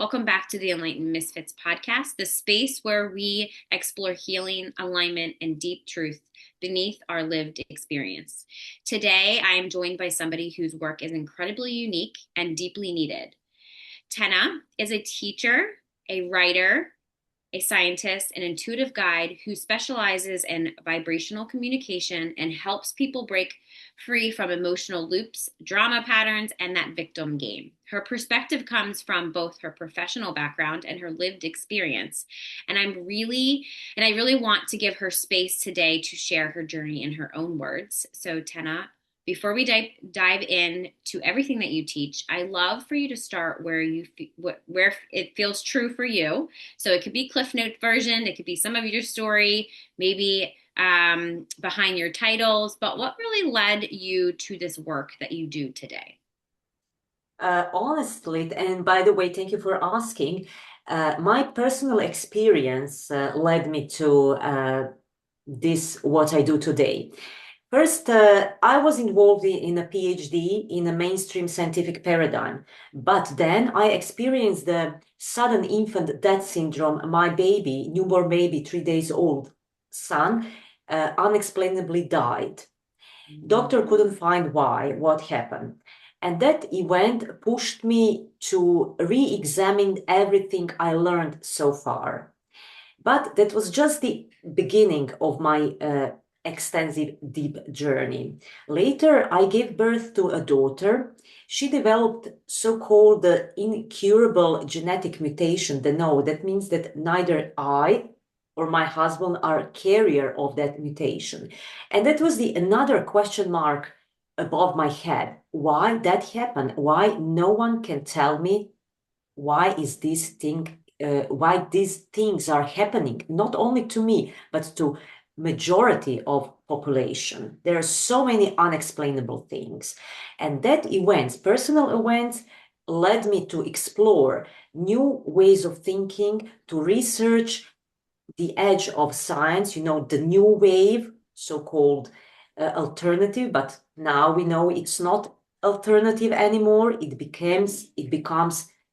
Welcome back to the Enlightened Misfits podcast, the space where we explore healing, alignment, and deep truth beneath our lived experience. Today, I am joined by somebody whose work is incredibly unique and deeply needed. Tena is a teacher, a writer, a scientist, an intuitive guide who specializes in vibrational communication and helps people break free from emotional loops, drama patterns, and that victim game. Her perspective comes from both her professional background and her lived experience. And I really want to give her space today to share her journey in her own words. So, Tena, before we dive in to everything that you teach, I love for you to start where it feels true for you. So it could be Cliff Note version, it could be some of your story, maybe behind your titles, but what really led you to this work that you do today? Honestly, and by the way, thank you for asking. My personal experience led me to this, what I do today. First, I was involved in a PhD in a mainstream scientific paradigm, but then I experienced the sudden infant death syndrome. My baby, newborn baby, 3 days old son, unexplainably died. Doctor couldn't find why, what happened. And that event pushed me to re-examine everything I learned so far. But that was just the beginning of my extensive, deep journey. Later, I gave birth to a daughter. She developed so-called incurable genetic mutation, the no. That means that neither I or my husband are carrier of that mutation. And that was the another question mark above my head. Why that happened? Why no one can tell me why is this thing why these things are happening, not only to me but to majority of population. There are so many unexplainable things, and that events, personal events, led me to explore new ways of thinking, to research the edge of science, the new wave, so-called alternative, but now we know it's not alternative anymore.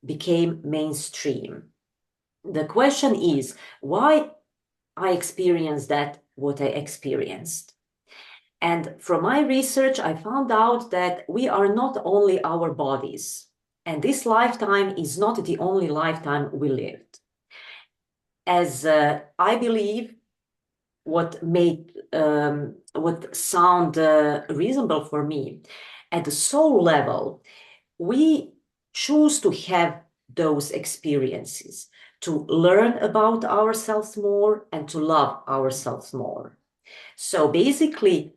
Became mainstream. The question is why I experienced that, what I experienced. And from my research, I found out that we are not only our bodies, and this lifetime is not the only lifetime we lived. As I believe, what sound reasonable for me, at the soul level, we choose to have those experiences, to learn about ourselves more and to love ourselves more. So basically,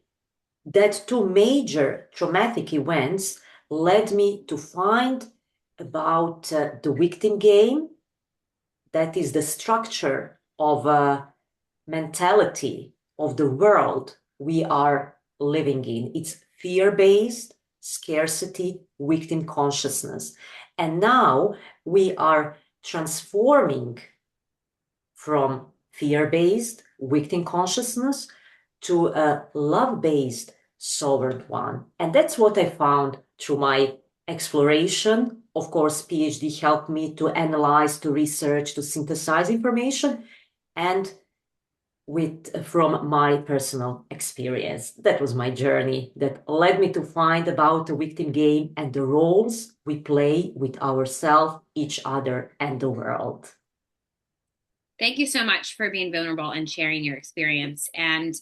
that two major traumatic events led me to find about the victim game. That is the structure of a mentality of the world we are living in. It's fear-based, scarcity, victim consciousness. And now we are transforming from fear-based, victim consciousness to a love-based, sovereign one. And that's what I found through my exploration. Of course, PhD helped me to analyze, to research, to synthesize information, and from my personal experience. That was my journey that led me to find about the victim game and the roles we play with ourselves, each other, and the world. Thank you so much for being vulnerable and sharing your experience. And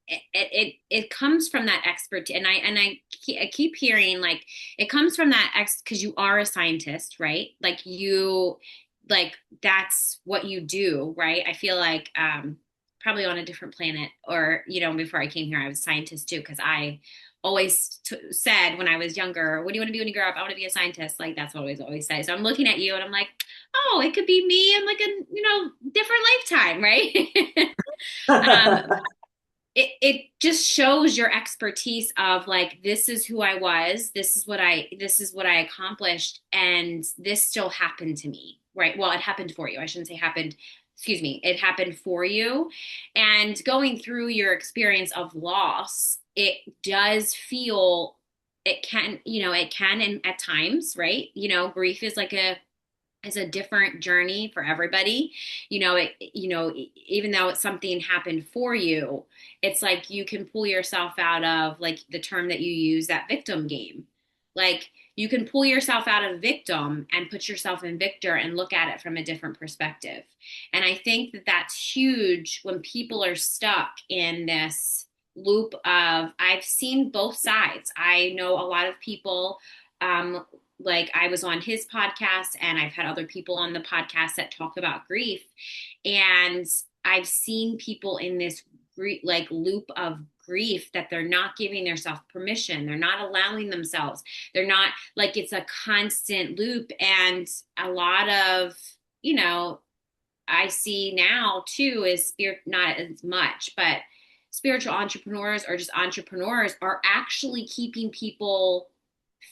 it comes from that expertise, and I keep hearing like it comes from that because you are a scientist, right? Like that's what you do, right? I feel like probably on a different planet, or before I came here, I was a scientist too, because I always said when I was younger, what do you want to be when you grow up? I want to be a scientist. Like that's what I always say. So I'm looking at you and I'm like, oh, it could be me in like a different lifetime, right? um, it just shows your expertise of like, this is who I was, this is what I accomplished, and this still happened to me, right? Well, it happened for you, I shouldn't say happened, excuse me, it happened for you. And going through your experience of loss, it does feel, it can and at times, right, grief is like a is a different journey for everybody. Even though it's something happened for you, it's like you can pull yourself out of, like, the term that you use, that victim game. Like, you can pull yourself out of victim and put yourself in victor and look at it from a different perspective. And I think that that's huge when people are stuck in this loop of, I've seen both sides. I know a lot of people, um, like, I was on his podcast, and I've had other people on the podcast that talk about grief. And I've seen people in this like loop of grief, that they're not giving themselves permission. They're not allowing themselves. They're not, like, it's a constant loop. And a lot of, you know, I see now too is spirit, not as much, but spiritual entrepreneurs or just entrepreneurs are actually keeping people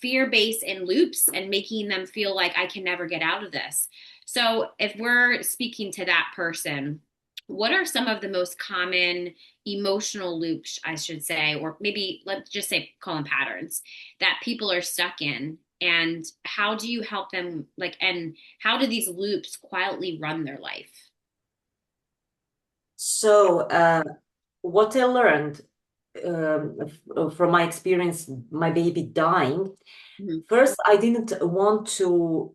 fear-based in loops and making them feel like, I can never get out of this. So if we're speaking to that person, what are some of the most common emotional loops, I should say, or maybe let's just say, call them patterns, that people are stuck in? And how do you help them, like, and how do these loops quietly run their life? So, what I learned from my experience, my baby dying, Mhm. first, I didn't want to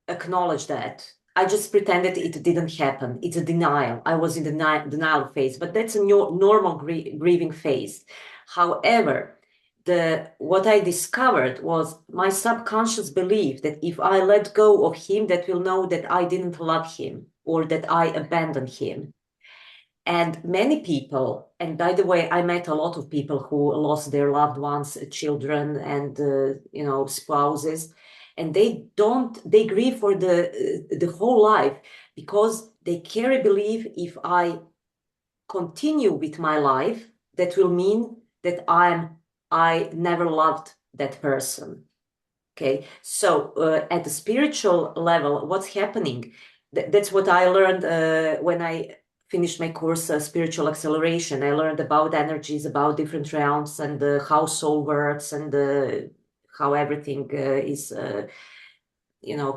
acknowledge that. I just pretended it didn't happen. It's a denial. I was in the denial phase, but that's a normal grieving phase. However, the what I discovered was my subconscious belief that if I let go of him, that will know that I didn't love him or that I abandoned him. And many people, and by the way, I met a lot of people who lost their loved ones, children, and spouses, and they grieve for the whole life because they carry belief if I continue with my life, that will mean that I never loved that person. Okay, so at the spiritual level, what's happening? That's what I learned when I finished my course, Spiritual Acceleration. I learned about energies, about different realms, and how soul works, and how everything is,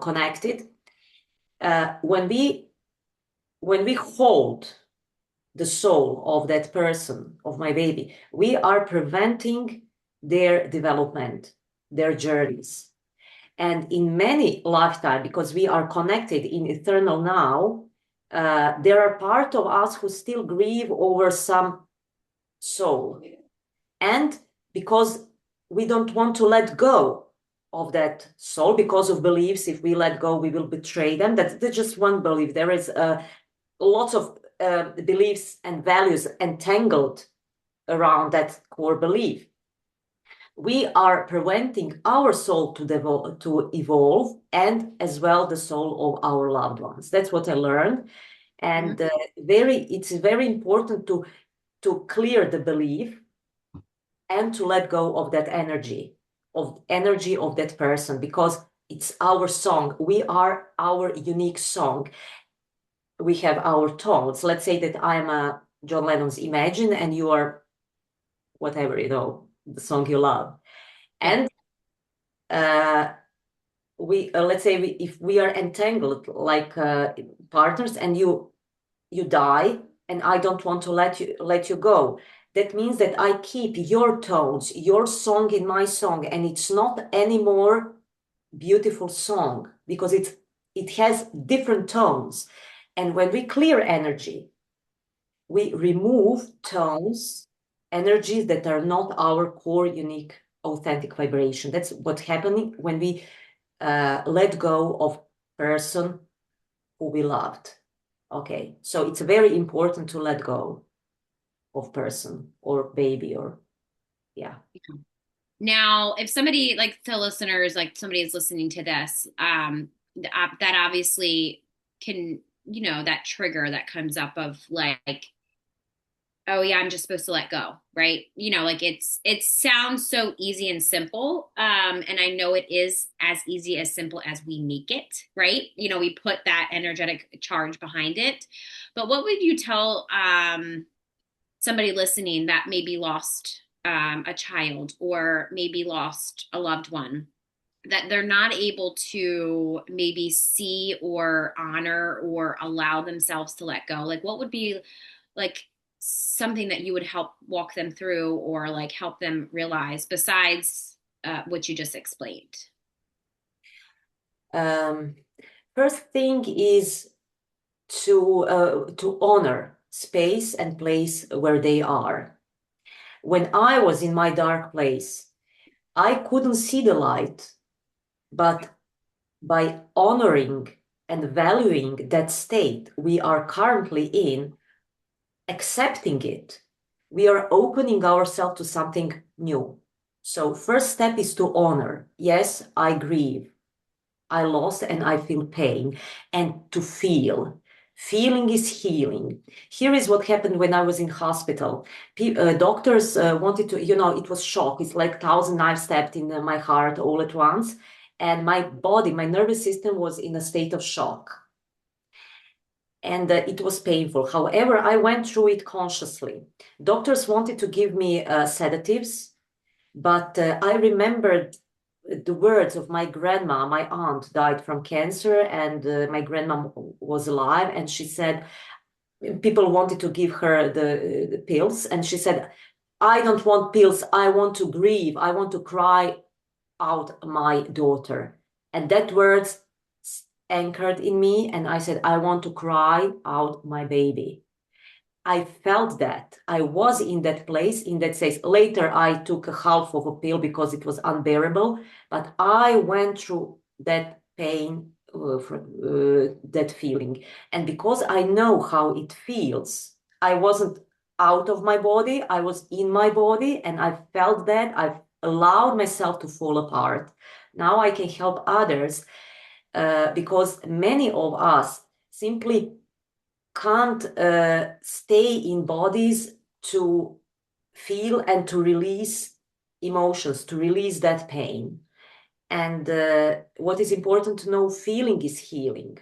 connected. When we hold the soul of that person, of my baby, we are preventing their development, their journeys. And in many lifetime, because we are connected in eternal now, there are part of us who still grieve over some soul. And because we don't want to let go of that soul because of beliefs, if we let go, we will betray them. That's just one belief. There is lots of beliefs and values entangled around that core belief. We are preventing our soul to evolve, and as well the soul of our loved ones. That's what I learned. Mhm. And it's very important to clear the belief and to let go of that energy of that person, because it's our song. We are our unique song. We have our tones. Let's say that I'm a John Lennon's Imagine, and you are whatever, the song you love. Yeah. And uh, we let's say if we are entangled like partners, and you die, and I don't want to let you go, that means that I keep your tones, your song in my song, and it's not anymore beautiful song because it has different tones. And when we clear energy, we remove tones, energies that are not our core unique authentic vibration. That's what's happening when we let go of person who we loved. Okay, so it's very important to let go of person or baby or yeah. Now, if somebody, like, to listeners, like somebody is listening to this, that obviously can, that trigger that comes up of, like, oh yeah, I'm just supposed to let go, right? Like, it sounds so easy and simple. And I know it is as easy as simple as we make it, right? We put that energetic charge behind it. But what would you tell somebody listening that maybe lost a child, or maybe lost a loved one, that they're not able to maybe see or honor or allow themselves to let go? Like, what would be like something that you would help walk them through or like help them realize besides what you just explained? Um, First thing is to honor space and place where they are. When I was in my dark place, I couldn't see the light, but by honoring and valuing that state we are currently in, accepting it, we are opening ourselves to something new. So, first step is to honor. Yes, I grieve. I lost and I feel pain, and to feel. Feeling is healing. Here is what happened when I was in hospital. Doctors wanted to, it was shock. It's like 1,000 knives stabbed in my heart all at once. And my body, my nervous system was in a state of shock. And it was painful. However, I went through it consciously. Doctors wanted to give me sedatives, but I remembered the words of my grandma. My aunt died from cancer, and my grandma was alive. And she said, people wanted to give her the pills. And she said, I don't want pills. I want to grieve. I want to cry out my daughter. And that words anchored in me. And I said, I want to cry out my baby. I felt that. I was in that place, in that space. Later, I took a half of a pill because it was unbearable, but I went through that pain, that feeling. And because I know how it feels, I wasn't out of my body, I was in my body, and I felt that. I allowed myself to fall apart. Now I can help others because many of us simply can't stay in bodies to feel and to release emotions, to release that pain. And what is important to know, feeling is healing.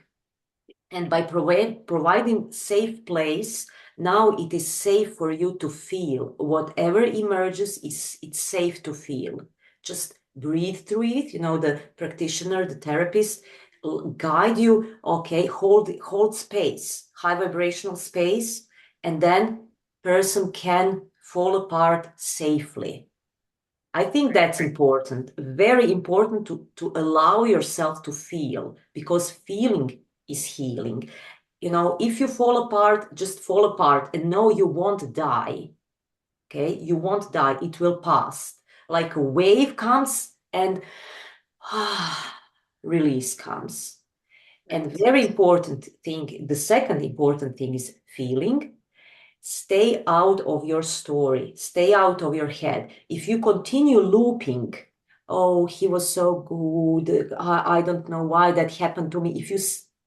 And by providing safe place, now it is safe for you to feel whatever emerges. Is it's safe to feel. Just breathe through it. The practitioner, the therapist guide you. Okay, hold space, high vibrational space, and then person can fall apart safely. I think that's important, very important to allow yourself to feel, because feeling is healing. If you fall apart, just fall apart and know you won't die. Okay, you won't die, it will pass. Like a wave comes and release comes. And Right. very important thing, the second important thing is feeling. Stay out of your story, stay out of your head. If you continue looping, oh, he was so good, I don't know why that happened to me. If you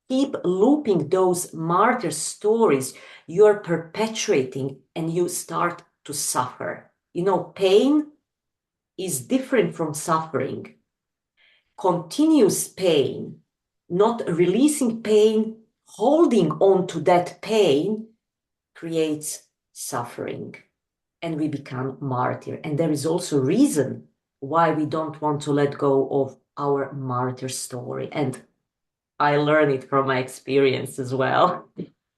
keep looping those martyr stories, you're perpetuating and you start to suffer. Pain is different from suffering. Continuous pain, not releasing pain, holding on to that pain creates suffering, and we become martyr. And there is also reason why we don't want to let go of our martyr story. And I learned it from my experience as well.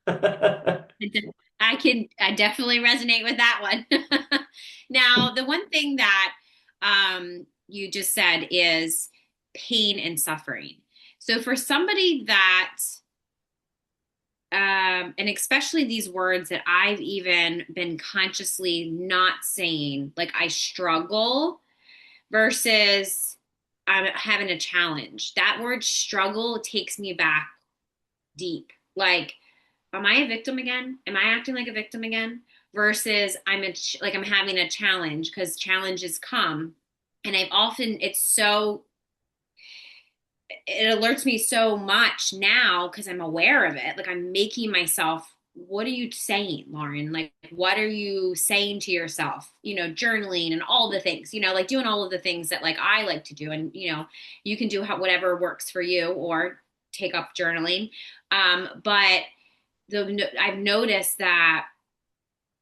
I definitely resonate with that one. Now, the one thing that you just said is pain and suffering. So for somebody that and especially these words that I've even been consciously not saying, like I struggle versus I'm having a challenge. That word struggle takes me back deep. Like, am I a victim again? Am I acting like a victim again? Versus like I'm having a challenge because challenges come. And I've often, it alerts me so much now because I'm aware of it. Like I'm making myself, what are you saying, Lauren? Like, what are you saying to yourself? Journaling and all the things, like doing all of the things that like I like to do. And, you can do whatever works for you or take up journaling. But I've noticed that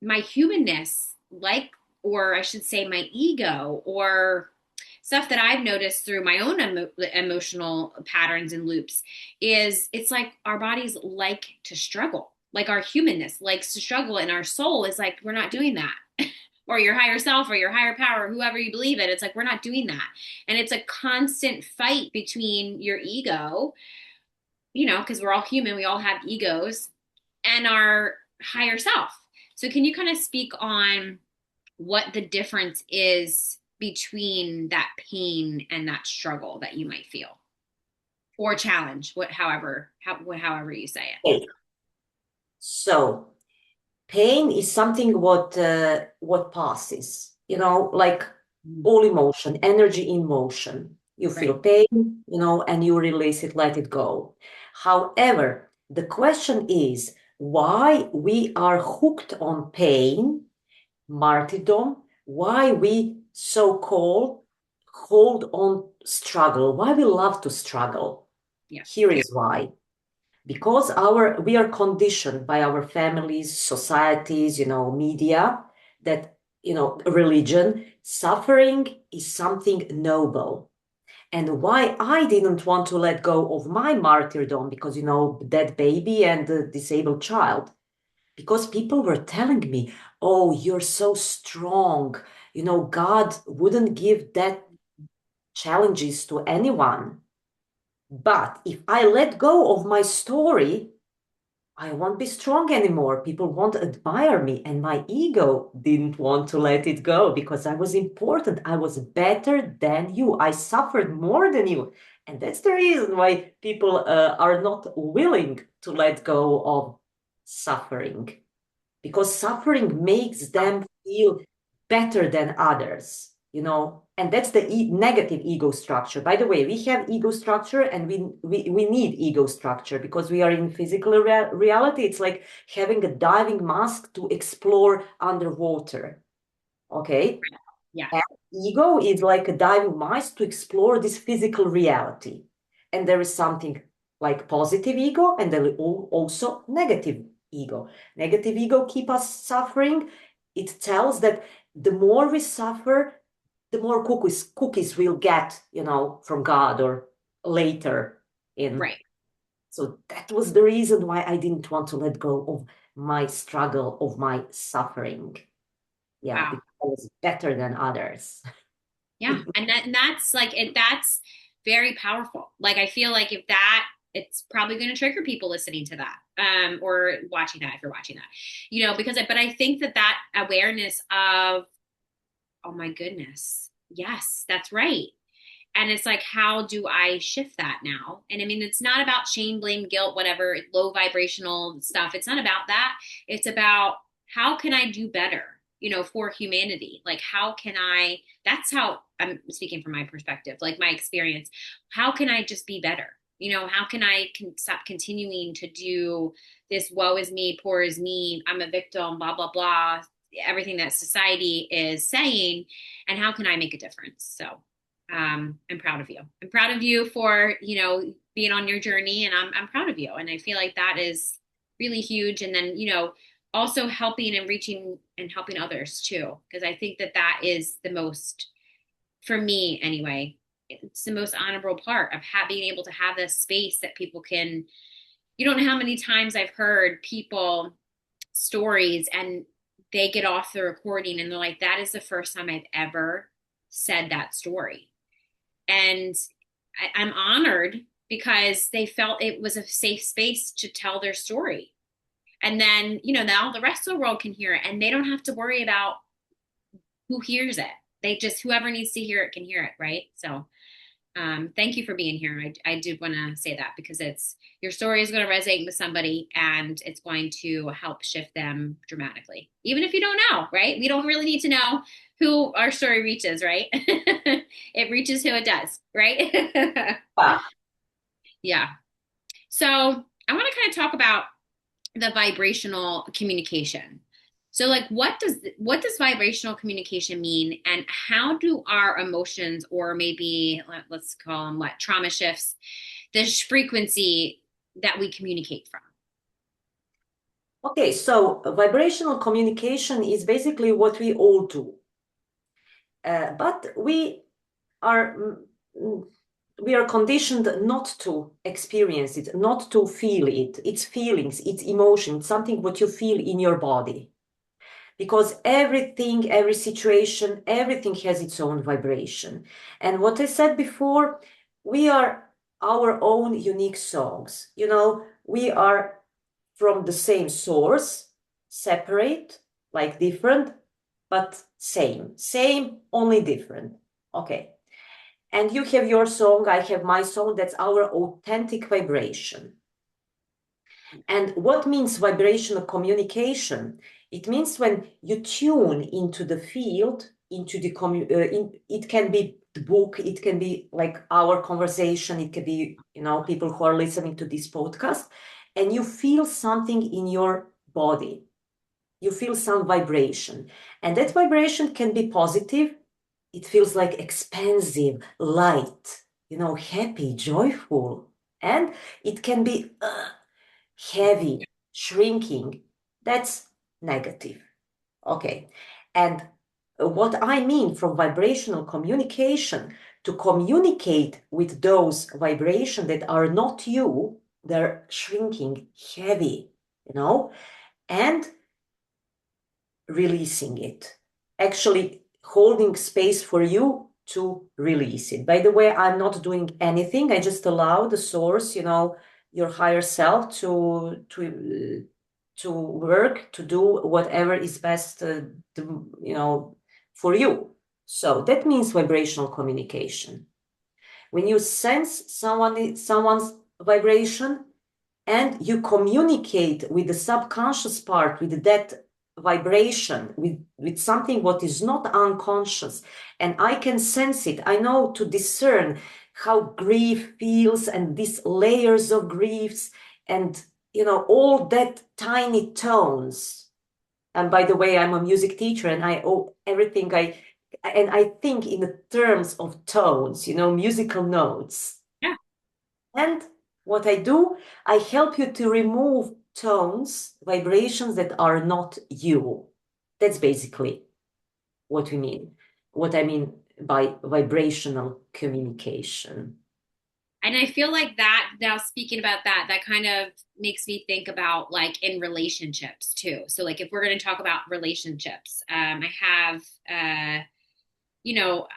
my humanness, like, or I should say my ego or stuff that I've noticed through my own emotional patterns and loops is it's like our bodies like to struggle. Like our humanness likes to struggle, and our soul is like, we're not doing that. Or your higher self or your higher power, whoever you believe it, it's like, we're not doing that. And it's a constant fight between your ego, because we're all human, we all have egos, and our higher self. So, can you kind of speak on what the difference is between that pain and that struggle that you might feel, or challenge, however you say it? Okay. So pain is something what passes, like all emotion, energy in motion. You Right. feel pain, and you release it, let it go. However, the question is why we are hooked on pain, martyrdom, why we so-called hold on struggle, why we love to struggle. Yeah. Here is why. Because we are conditioned by our families, societies, media, that, religion, suffering is something noble. And why I didn't want to let go of my martyrdom, because, dead baby and the disabled child, because people were telling me, oh, you're so strong. God wouldn't give that challenges to anyone. But if I let go of my story, I won't be strong anymore. People won't admire me. And my ego didn't want to let it go because I was important. I was better than you. I suffered more than you. And that's the reason why people are not willing to let go of suffering, because suffering makes them feel better than others, and that's the negative ego structure. By the way, we have ego structure, and we need ego structure because we are in physical reality. It's like having a diving mask to explore underwater. Okay. Yeah. And ego is like a diving mask to explore this physical reality. And there is something like positive ego, and there is also negative ego. Negative ego keep us suffering. It tells that the more we suffer, the more cookies we'll get, from God or later in. Right. So that was the reason why I didn't want to let go of my struggle, of my suffering. Yeah, Wow. because I was better than others. Yeah. And that's like it, that's very powerful. Like I feel like if that it's probably going to trigger people listening to that, or watching that if you're watching that, but I think that awareness of, oh my goodness, yes, that's right. And it's like, how do I shift that now? And I mean, it's not about shame, blame, guilt, whatever, low vibrational stuff. It's not about that. It's about how can I do better, for humanity? Like, how can I, that's how I'm speaking from my perspective, like my experience. How can I just be better? How can I stop continuing to do this woe is me, poor is me, I'm a victim, blah, blah, blah, everything that society is saying, and how can I make a difference? So, I'm proud of you. I'm proud of you for, being on your journey, and I'm proud of you. And I feel like that is really huge. And then, also helping and reaching and helping others too. Because I think that is the most, for me anyway, it's the most honorable part of being able to have this space that people can, you don't know how many times I've heard people stories and they get off the recording and they're like, that is the first time I've ever said that story. And I'm honored because they felt it was a safe space to tell their story. And then, now the rest of the world can hear it and they don't have to worry about who hears it. They just, whoever needs to hear it can hear it. Right. So, thank you for being here. I did want to say that because your story is going to resonate with somebody and it's going to help shift them dramatically. Even if you don't know, right? We don't really need to know who our story reaches, right? It reaches who it does, right? Wow. Yeah. So I want to kind of talk about the vibrational communication. So like what does vibrational communication mean, and how do our emotions, or maybe let's call them what, trauma shifts, this frequency that we communicate from? Okay, so vibrational communication is basically what we all do. But we are mm, we are conditioned not to experience it, not to feel it. It's feelings, it's emotion, it's something what you feel in your body. Because everything, every situation, everything has its own vibration. And what I said before, we are our own unique songs. You know, we are from the same source, separate, like different, but same, only different. Okay. And you have your song, I have my song. That's our authentic vibration. And what means vibrational communication? It means when you tune into the field, into the it can be the book, it can be like our conversation, it can be, you know, people who are listening to this podcast, and you feel something in your body. You feel some vibration, and that vibration can be positive. It feels like expansive, light, you know, happy, joyful, and it can be heavy, shrinking. That's negative. Okay. And what I mean from vibrational communication, to communicate with those vibrations that are not you, they're shrinking, heavy, you know, and releasing it. Actually, holding space for you to release it. By the way, I'm not doing anything. I just allow the source, you know, your higher self to work, to do whatever is best, you know, for you. So that means vibrational communication. When you sense someone's vibration, and you communicate with the subconscious part, with that vibration, with something what is not unconscious, and I can sense it. I know to discern how grief feels and these layers of griefs, and you know, all that tiny tones. And by the way, I'm a music teacher, and I owe everything I think in the terms of tones, you know, musical notes. Yeah. And what I do, I help you to remove tones, vibrations that are not you. That's basically what we mean. What I mean by vibrational communication. And I feel like that now speaking about that, that kind of makes me think about like in relationships too. So like if we're going to talk about relationships, I have,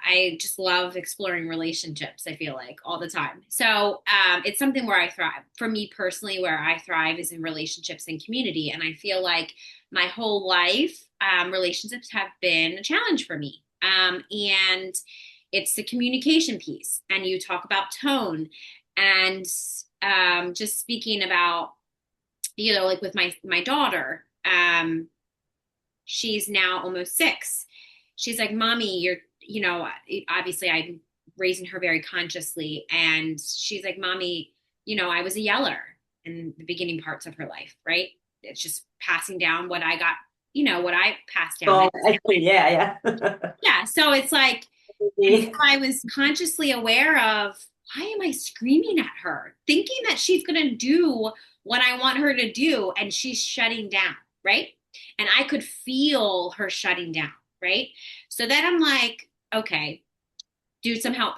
I just love exploring relationships, I feel like all the time. So it's something where I thrive. For me personally, where I thrive is in relationships and community. And I feel like my whole life, relationships have been a challenge for me. And it's the communication piece. And you talk about tone and just speaking about, like with my daughter, she's now almost 6. She's like, Mommy, obviously I'm raising her very consciously. And she's like, Mommy, I was a yeller in the beginning parts of her life, right? It's just passing down what I got, what I passed down. Oh, actually, yeah, yeah. Yeah. So it's like, and so I was consciously aware of, why am I screaming at her, thinking that she's going to do what I want her to do, and she's shutting down, right? And I could feel her shutting down, right? So then I'm like, okay, do some help,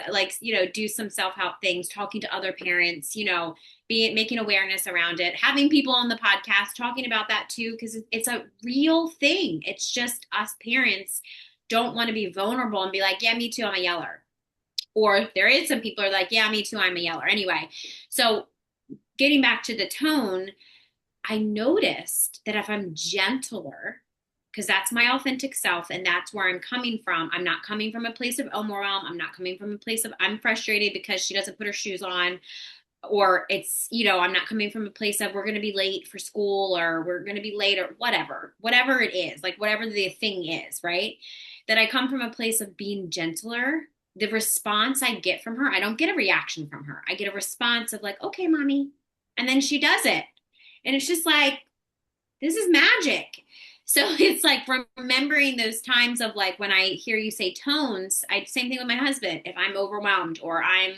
like, do some self-help things, talking to other parents, be making awareness around it, having people on the podcast talking about that too, because it's a real thing. It's just us parents don't want to be vulnerable and be like, yeah, me too, I'm a yeller. Or there is some people are like, yeah, me too, I'm a yeller. Anyway, so getting back to the tone, I noticed that if I'm gentler, because that's my authentic self and that's where I'm coming from. I'm not coming from a place of overwhelm. I'm not coming from a place of I'm frustrated because she doesn't put her shoes on, or it's, I'm not coming from a place of we're going to be late for school, or we're going to be late, or whatever it is, like whatever the thing is, right? That I come from a place of being gentler. The response I get from her, I don't get a reaction from her. I get a response of like, okay, Mommy. And then she does it. And it's just like, this is magic. So it's like remembering those times of like when I hear you say tones, same thing with my husband. If I'm overwhelmed or I'm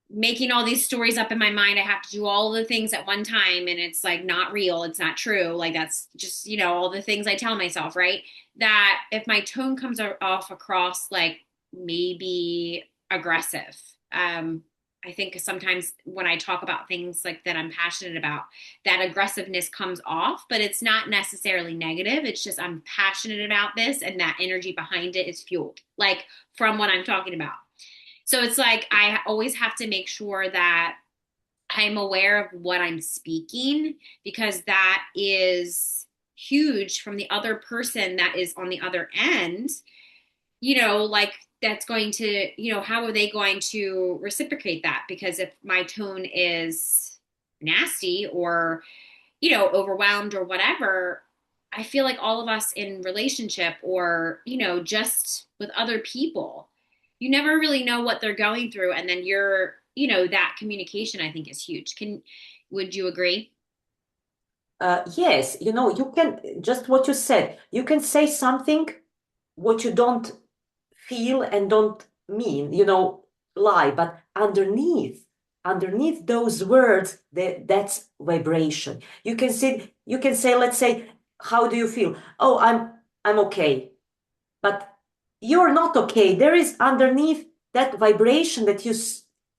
making all these stories up in my mind, I have to do all the things at one time, and it's like not real, it's not true. Like that's just, all the things I tell myself, right? That if my tone comes off across like maybe aggressive. I think sometimes when I talk about things like that I'm passionate about, that aggressiveness comes off, but it's not necessarily negative. It's just I'm passionate about this and that energy behind it is fueled, like from what I'm talking about. So it's like I always have to make sure that I'm aware of what I'm speaking because that is huge from the other person that is on the other end, like that's going to, how are they going to reciprocate that? Because if my tone is nasty or, overwhelmed or whatever, I feel like all of us in relationship or, just with other people, you never really know what they're going through. And then that communication I think is huge. Would you agree? Yes, you can just what you said. You can say something what you don't feel and don't mean, lie, but underneath those words, that's vibration. You can say, let's say, how do you feel? Oh, I'm okay. But you're not okay. There is underneath that vibration that you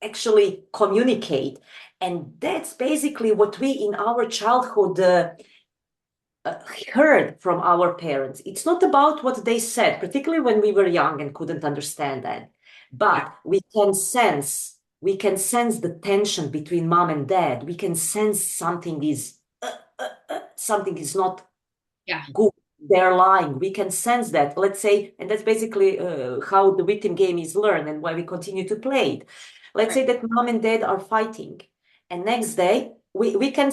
actually communicate. And that's basically what we in our childhood heard from our parents. It's not about what they said, particularly when we were young and couldn't understand that. Yeah. But we can sense the tension between mom and dad. We can sense something is not Yeah. good. They're lying. We can sense that. Let's say, and that's basically how the victim game is learned and why we continue to play it. Let's Right. say that mom and dad are fighting, and next day we can,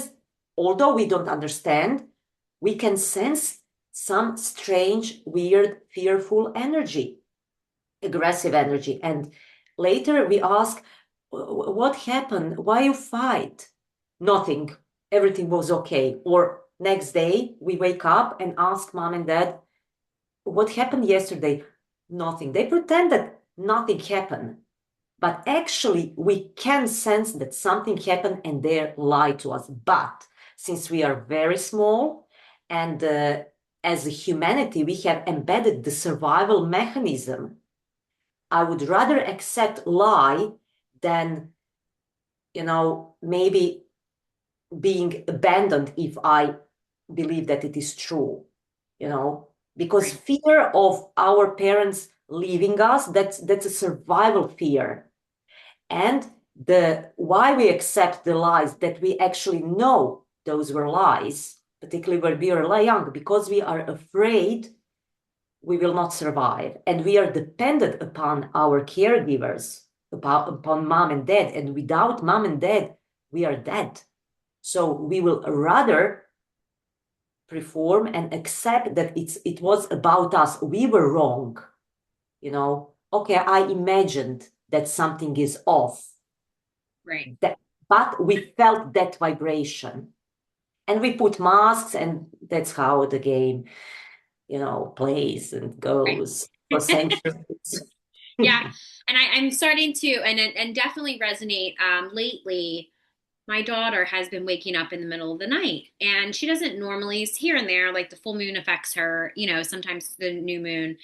although we don't understand, we can sense some strange, weird, fearful energy, aggressive energy. And later we ask, What happened? Why you fight?" Nothing. Everything was okay. Or next day we wake up and ask mom and dad, "What happened yesterday?" Nothing. They pretend that nothing happened. But actually, we can sense that something happened and they lie to us. But since we are very small and as a humanity, we have embedded the survival mechanism, I would rather accept lie than, maybe being abandoned if I believe that it is true, because Right. fear of our parents leaving us, that's a survival fear. And the why we accept the lies that we actually know those were lies, particularly when we are young, because we are afraid we will not survive. And we are dependent upon our caregivers, upon mom and dad. And without mom and dad, we are dead. So we will rather perform and accept that it was about us. We were wrong. Okay, I imagined that something is off. Right. But we felt that vibration. And we put masks, and that's how the game, plays and Right. goes for centuries. Yeah, and I'm starting to and definitely resonate. Lately, my daughter has been waking up in the middle of the night, and she doesn't normally. Here and there, like the full moon affects her. Sometimes the new moon.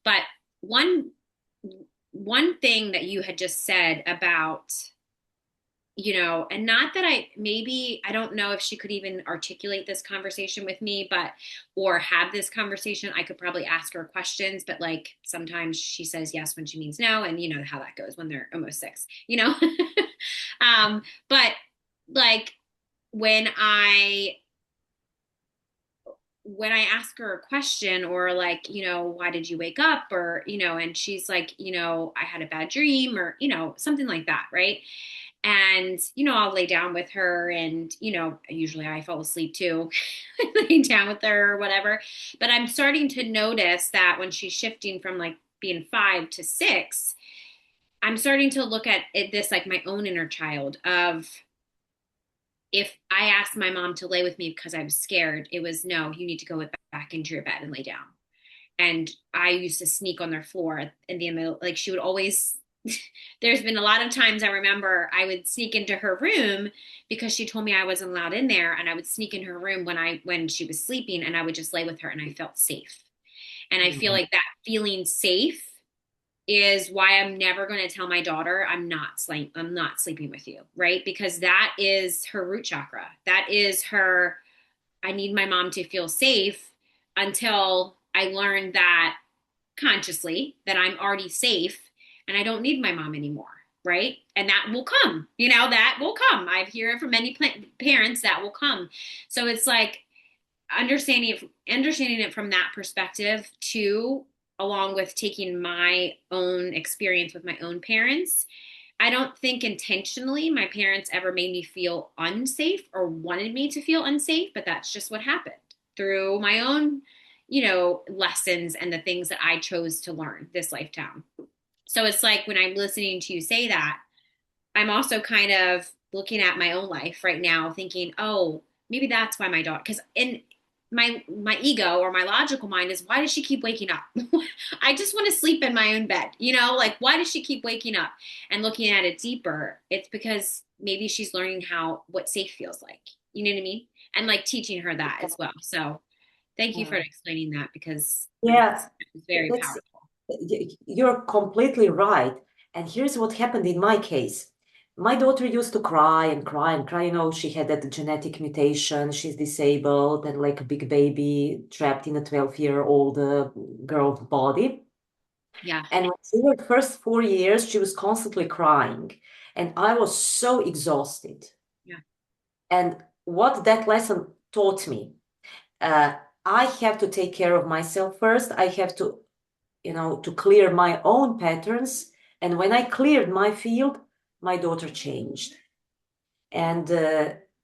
But one one thing that you had just said about and not that I don't know if she could even articulate this conversation with me, but, or have this conversation. I could probably ask her questions, but like sometimes she says yes when she means no. And you know how that goes when they're almost six. But like when I, when I ask her a question or like, why did you wake up? Or, and she's like, I had a bad dream or, something like that. Right. And, I'll lay down with her and, usually I fall asleep too, laying down with her or whatever. But I'm starting to notice that when she's shifting from like being 5 to 6, I'm starting to look at this like my own inner child of if I asked my mom to lay with me because I was scared, it was no, you need to go back into your bed and lay down. And I used to sneak on their floor in the middle. Like she would always, there's been a lot of times I remember I would sneak into her room because she told me I wasn't allowed in there. And I would sneak in her room when she was sleeping and I would just lay with her and I felt safe. And I feel Mhm. like that feeling safe is why I'm never going to tell my daughter I'm not sleeping with you, right? Because that is her root chakra. That is her I need my mom to feel safe until I learn that consciously that I'm already safe and I don't need my mom anymore, right? And that will come, that will come. I hear it from many parents that will come. So it's like understanding it from that perspective too, along with taking my own experience with my own parents. I don't think intentionally my parents ever made me feel unsafe or wanted me to feel unsafe, but that's just what happened through my own, lessons and the things that I chose to learn this lifetime. So it's like when I'm listening to you say that, I'm also kind of looking at my own life right now, thinking, oh, maybe that's why my daughter, because in my ego or my logical mind is, why does she keep waking up? I just want to sleep in my own bed, like why does she keep waking up? And looking at it deeper, it's because maybe she's learning what safe feels like. You know what I mean? And like teaching her that as well. So thank you for Yeah. explaining that because Yeah, it's very that's powerful. you're completely right. And here's what happened in my case. My daughter used to cry and cry and cry. She had that genetic mutation. She's disabled and like a big baby trapped in a 12-year-old girl's body. Yeah. And in the first 4 years, she was constantly crying. And I was so exhausted. Yeah. And what that lesson taught me, uh, I have to take care of myself first. I have to clear my own patterns. And when I cleared my field, my daughter changed. And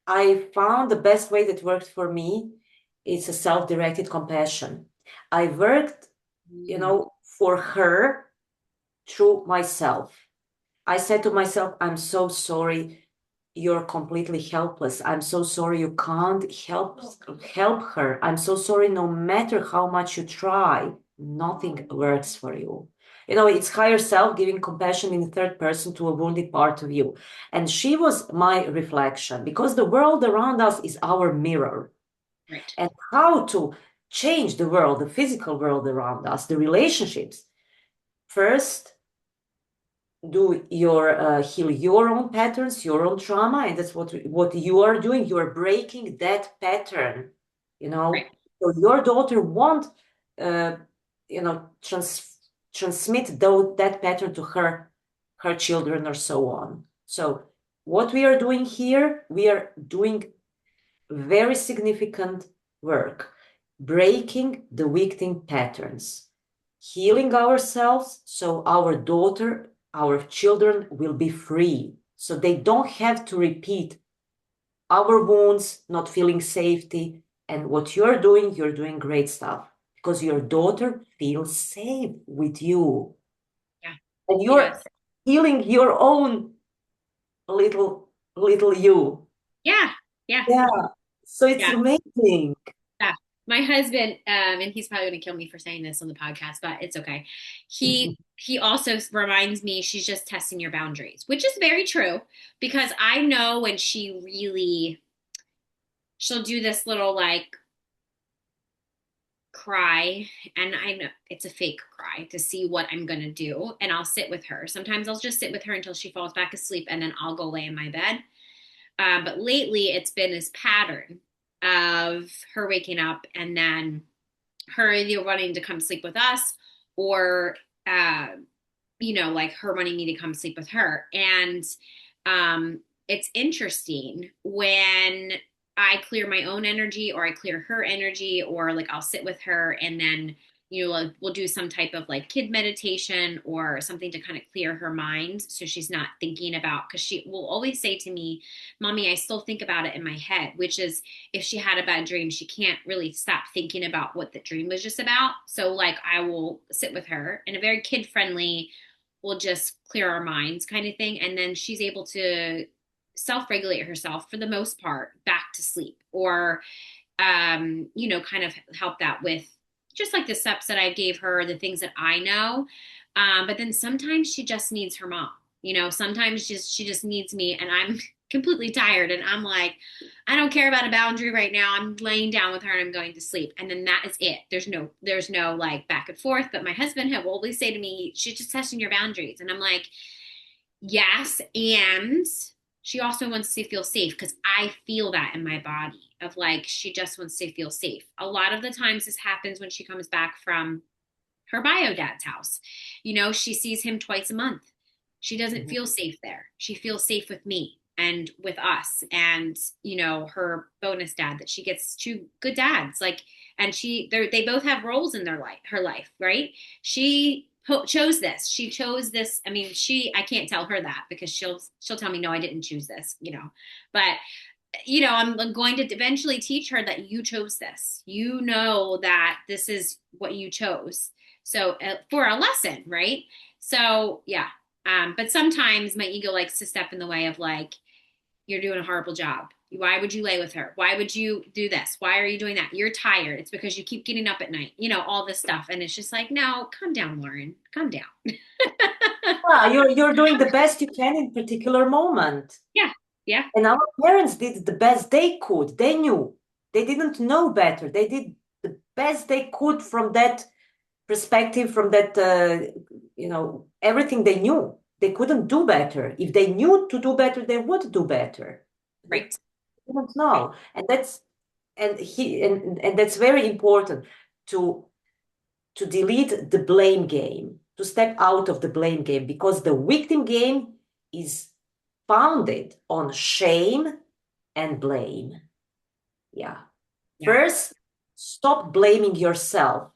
I found the best way that worked for me is a self-directed compassion. I worked, Mm, for her through myself. I said to myself, I'm so sorry you're completely helpless. I'm so sorry you can't help her. I'm so sorry no matter how much you try, nothing works for you. It's higher self giving compassion in the third person to a wounded part of you. And she was my reflection because the world around us is our mirror. right. And how to change the world, the physical world around us, the relationships. First, do your heal your own patterns, your own trauma, and that's what you are doing. You are breaking that pattern, you Right. know. So your daughter won't, uh, transmit that pattern to her children or so on. So what we are doing here, we are doing very significant work, breaking the victim patterns, healing ourselves so our daughter, our children will be free, so they don't have to repeat our wounds, not feeling safety. And what you're doing great stuff because your daughter feels safe with you Yeah. and She you're does. healing your own little you. Yeah. Yeah. Yeah. So it's Yeah. amazing. Yeah. My husband, and he's probably going to kill me for saying this on the podcast, but it's okay. He also reminds me she's just testing your boundaries, which is very true because I know when she'll do this little like cry, and I know it's a fake cry to see what I'm going to do, and I'll sit with her. Sometimes I'll just sit with her until she falls back asleep, and then I'll go lay in my bed. But lately, it's been this pattern of her waking up and then her either wanting to come sleep with us or uh, like her wanting me to come sleep with her. And it's interesting when I clear my own energy or I clear her energy, or like I'll sit with her and then like we'll do some type of like kid meditation or something to kind of clear her mind so she's not thinking about, because she will always say to me, Mommy, I still think about it in my head, which is if she had a bad dream, she can't really stop thinking about what the dream was just about. So like I will sit with her in a very kid friendly, we'll just clear our minds kind of thing. And then she's able to self regulate herself for the most part back to sleep, or, kind of help that with just like the steps that I gave her, the things that I know. But then sometimes she just needs her mom. Sometimes she just needs me and I'm completely tired and I'm like, I don't care about a boundary right now. I'm laying down with her and I'm going to sleep. And then that is it. There's no like back and forth. But my husband will always say to me, she's just testing your boundaries. And I'm like, yes, and she also wants to feel safe because I feel that in my body of like she just wants to feel safe. A lot of the times this happens when she comes back from her bio dad's house. She sees him twice a month. She doesn't Mhm. feel safe there. She feels safe with me and with us and her bonus dad that she gets two good dads like and they both have roles in her life, right? She chose this. She chose this. I mean, I can't tell her that because she'll tell me no, I didn't choose this, but I'm going to eventually teach her that you chose this. You know that this is what you chose. So for a lesson, right? So yeah. But sometimes my ego likes to step in the way of like, you're doing a horrible job. Why would you lay with her? Why would you do this? Why are you doing that? You're tired. It's because you keep getting up at night, all this stuff. And it's just like, no, calm down, Lauren. Calm down. Yeah, you're doing the best you can in particular moment. Yeah. Yeah. And our parents did the best they could. They knew. They didn't know better. They did the best they could from that perspective, from that, everything they knew. They couldn't do better. If they knew to do better, they would do better. They Right. didn't Right. know. And that's very important to delete the blame game, to step out of the blame game, because the victim game is founded on shame and blame. Yeah. Yeah. First, stop blaming yourself.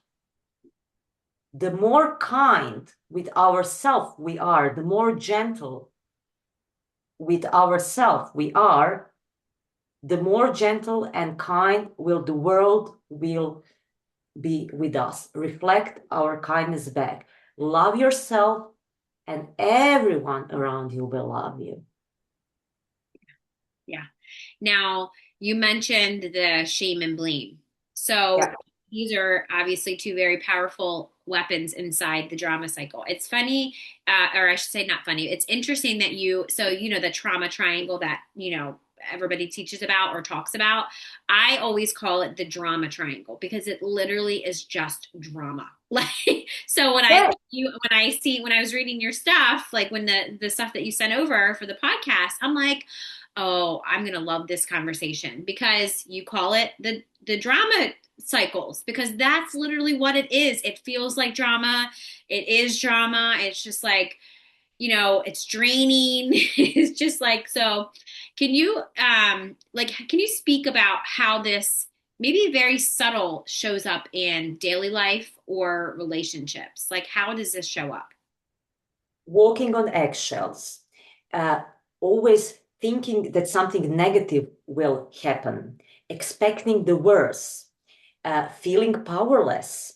The more kind with ourselves we are, the more gentle with ourselves we are, the more gentle and kind will the world will be with us. Reflect our kindness back. Love yourself, and everyone around you will love you. Yeah. Now, you mentioned the shame and blame. So, Yeah. these are obviously two very powerful weapons inside the drama cycle. It's funny, or I should say, not funny. It's interesting that the trauma triangle that, everybody teaches about or talks about. I always call it the drama triangle because it literally is just drama. Like, so Yeah. when I was reading your stuff, like when the stuff that you sent over for the podcast, I'm like, oh, I'm going to love this conversation because you call it the drama cycles because that's literally what it is. It feels like drama. It is drama. It's just like, it's draining. It's just like so can you speak about how this maybe very subtle shows up in daily life or relationships? Like how does this show up? Walking on eggshells, uh, always thinking that something negative will happen, expecting the worst, feeling powerless,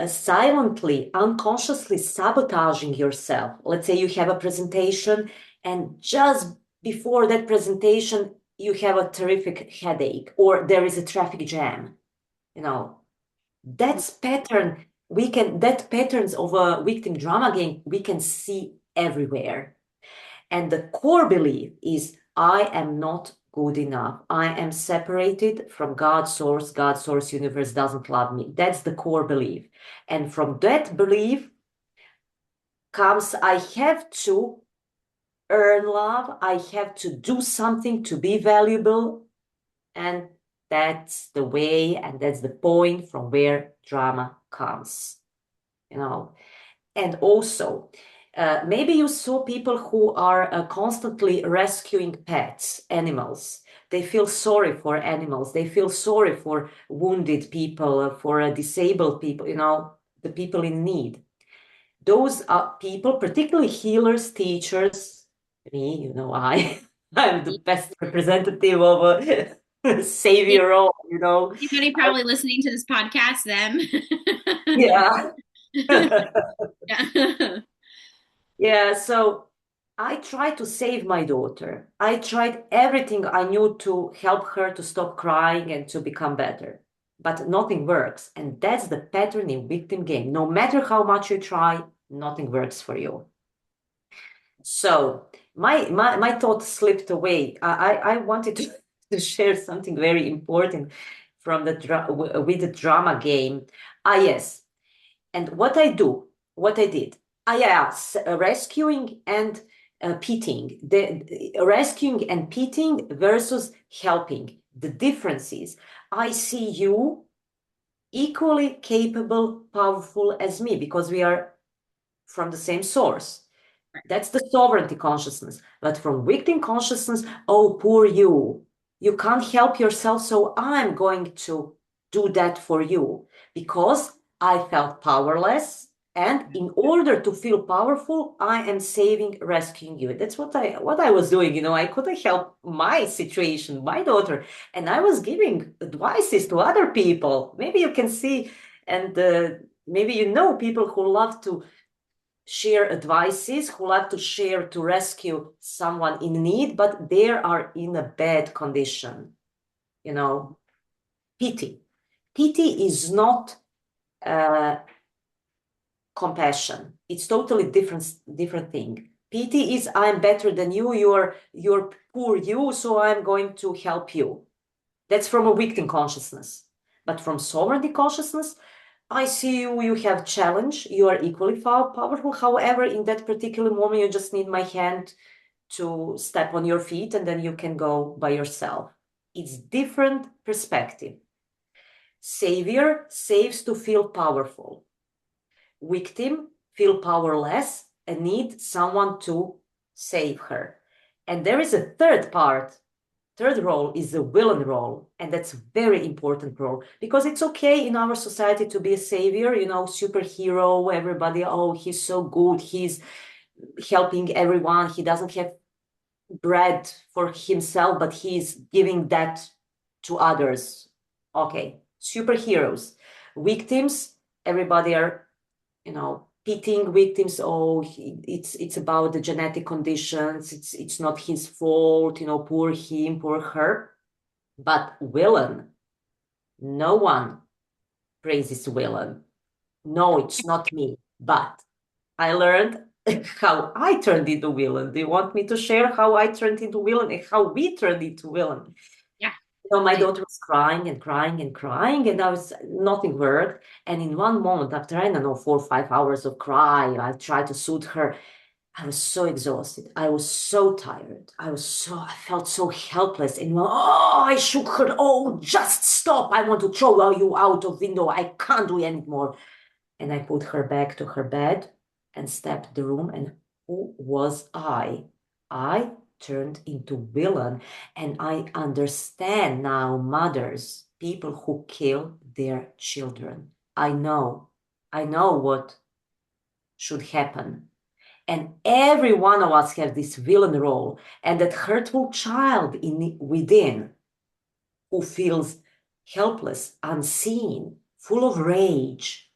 silently, unconsciously sabotaging yourself. Let's say you have a presentation, and just before that presentation, you have a terrific headache, or there is a traffic jam. You know, that's pattern that patterns of a victim drama game we can see everywhere. And the core belief is I am not good enough. I am separated from God source universe doesn't love me. That's the core belief. And from that belief comes I have to earn love. I have to do something to be valuable. And that's the way and that's the point from where drama comes. You know, and also, maybe you saw people who are constantly rescuing pets, animals. They feel sorry for animals. They feel sorry for wounded people, for disabled people, the people in need. Those are people, particularly healers, teachers, me, I'm the best representative of a savior role. Anybody I, probably listening to this podcast, them. yeah. Yeah. Yeah, so I tried to save my daughter. I tried everything I knew to help her to stop crying and to become better. But nothing works. And that's the pattern in victim game. No matter how much you try, nothing works for you. So my thought slipped away. I wanted to, to share something very important from the with the drama game. Ah, yes. And what I did, yes, rescuing and pitying, the rescuing and pitying versus helping. The difference is, I see you equally capable, powerful as me because we are from the same source. That's the sovereignty consciousness. But from victim consciousness, oh, poor you. You can't help yourself, so I'm going to do that for you because I felt powerless. And in order to feel powerful, I am saving, rescuing you. That's what I was doing. I couldn't help my situation, my daughter, and I was giving advices to other people. Maybe you can see, and maybe people who love to share advices, who like to share to rescue someone in need, but they are in a bad condition. You know, pity. Pity is not uh, compassion. It's totally different thing. Pity is I'm better than you. You're poor you, so I'm going to help you. That's from a victim consciousness. But from sovereignty consciousness, I see you, you have challenge, you are equally powerful. However, in that particular moment, you just need my hand to step on your feet and then you can go by yourself. It's different perspective. Savior saves to feel powerful. Victim feel powerless and need someone to save her. And there is a third part. Third role is the villain role, and that's a very important role because it's okay in our society to be a savior, superhero, everybody, oh, he's so good, he's helping everyone, he doesn't have bread for himself, but he's giving that to others. Okay, superheroes. Victims, everybody are, pitying victims. Oh, it's about the genetic conditions. It's not his fault. Poor him, poor her. But villain, no one praises villain. No, it's not me. But I learned how I turned into villain. Do you want me to share how I turned into villain and how we turned into villain? Yeah. My daughter was crying and crying and crying, and nothing worked. And in one moment, after I don't know 4 or 5 hours of cry, I tried to soothe her. I was so exhausted. I was so tired. I felt so helpless. And I shook her. Oh, just stop. I want to throw you out of window. I can't do anymore. And I put her back to her bed and stepped the room. And who was I? I turned into villain. And I understand now mothers, people who kill their children. I know what should happen. And every one of us have this villain role and that hurtful child within who feels helpless, unseen, full of rage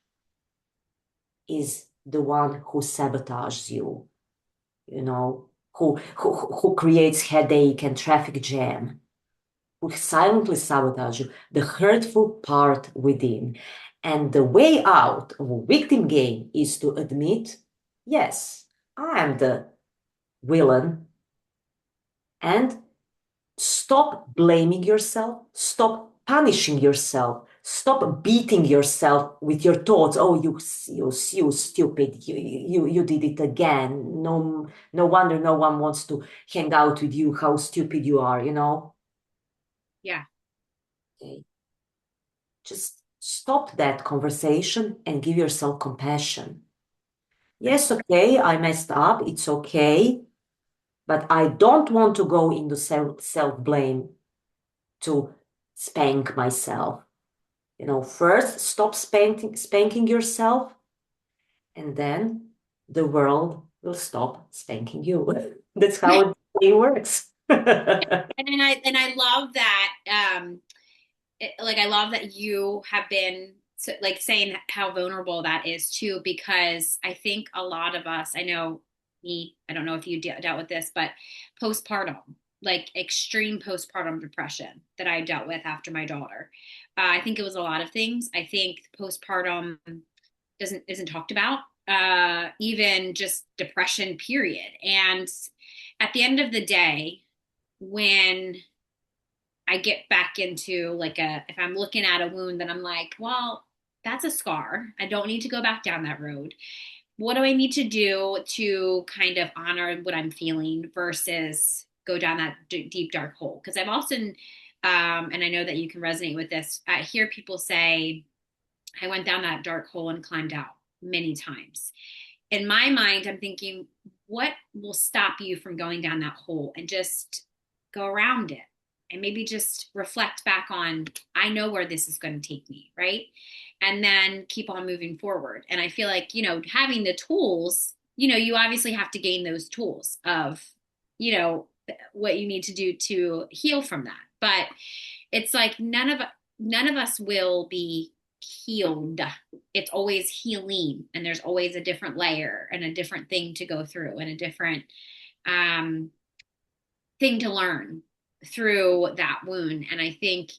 is the one who sabotages you, who creates headache and traffic jam, who silently sabotage you, the hurtful part within. And the way out of a victim game is to admit, yes, I am the villain, and stop blaming yourself, stop punishing yourself, stop beating yourself with your thoughts. Oh, you stupid, you did it again. No wonder no one wants to hang out with you. How stupid you are. Yeah. Okay. Just stop that conversation and give yourself compassion. Yes, okay, I messed up. It's okay. But I don't want to go into self-blame to spank myself. First stop spanking yourself, and then the world will stop spanking you. That's how it works. And I love that like I love that you have been like saying how vulnerable that is too, because I think a lot of us, I know me, I don't know if you dealt with this, but postpartum, like extreme postpartum depression that I dealt with after my daughter. I think it was a lot of things. I think postpartum isn't talked about. even just depression, period. And at the end of the day, when I get back into like if I'm looking at a wound, then I'm like, well, that's a scar. I don't need to go back down that road. What do I need to do to kind of honor what I'm feeling versus go down that deep, dark hole? Because I've often, and I know that you can resonate with this, I hear people say, I went down that dark hole and climbed out many times. In my mind, I'm thinking, what will stop you from going down that hole and just go around it? And maybe just reflect back on, I know where this is going to take me, right? And then keep on moving forward. And I feel like, having the tools, you obviously have to gain those tools of, what you need to do to heal from that. But it's like none of us will be healed. It's always healing, and there's always a different layer and a different thing to go through and a different um, thing to learn through that wound. And I think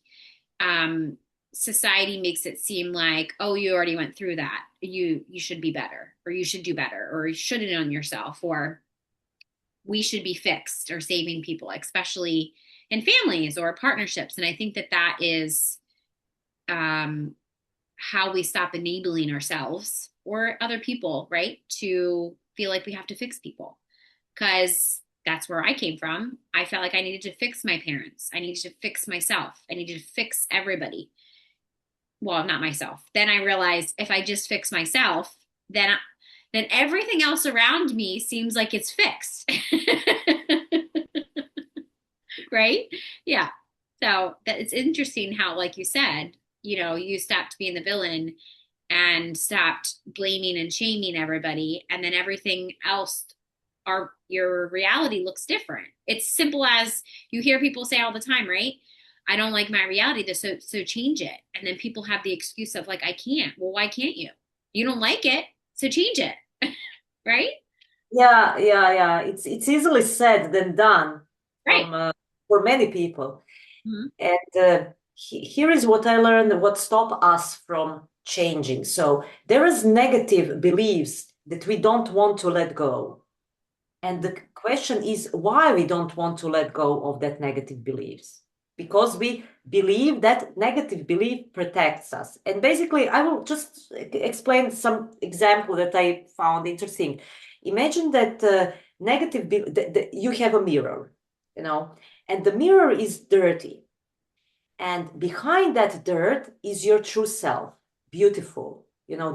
um, society makes it seem like, oh, you already went through that. You should be better, or you should do better, or you shouldn't on yourself, or we should be fixed or saving people, especially in families or partnerships. And I think that is um, how we stop enabling ourselves or other people, right? To feel like we have to fix people. Because that's where I came from. I felt like I needed to fix my parents. I needed to fix myself. I needed to fix everybody. Well, not myself. Then I realized if I just fix myself, then everything else around me seems like it's fixed. Right? Yeah. So that it's interesting how, like you said, you stopped being the villain and stopped blaming and shaming everybody, and then everything else, your reality looks different. It's simple as you hear people say all the time, right? I don't like my reality, so change it. And then people have the excuse of like, I can't. Well, why can't you? You don't like it, so change it, right? Yeah, yeah, yeah. It's easily said than done Right. from for many people. Mm-hmm. And here is what I learned, what stop us from changing. So there is negative beliefs that we don't want to let go. And the question is why we don't want to let go of that negative beliefs. Because we believe that negative belief protects us. And basically, I will just explain some example that I found interesting. Imagine that you have a mirror, and the mirror is dirty. And behind that dirt is your true self, beautiful,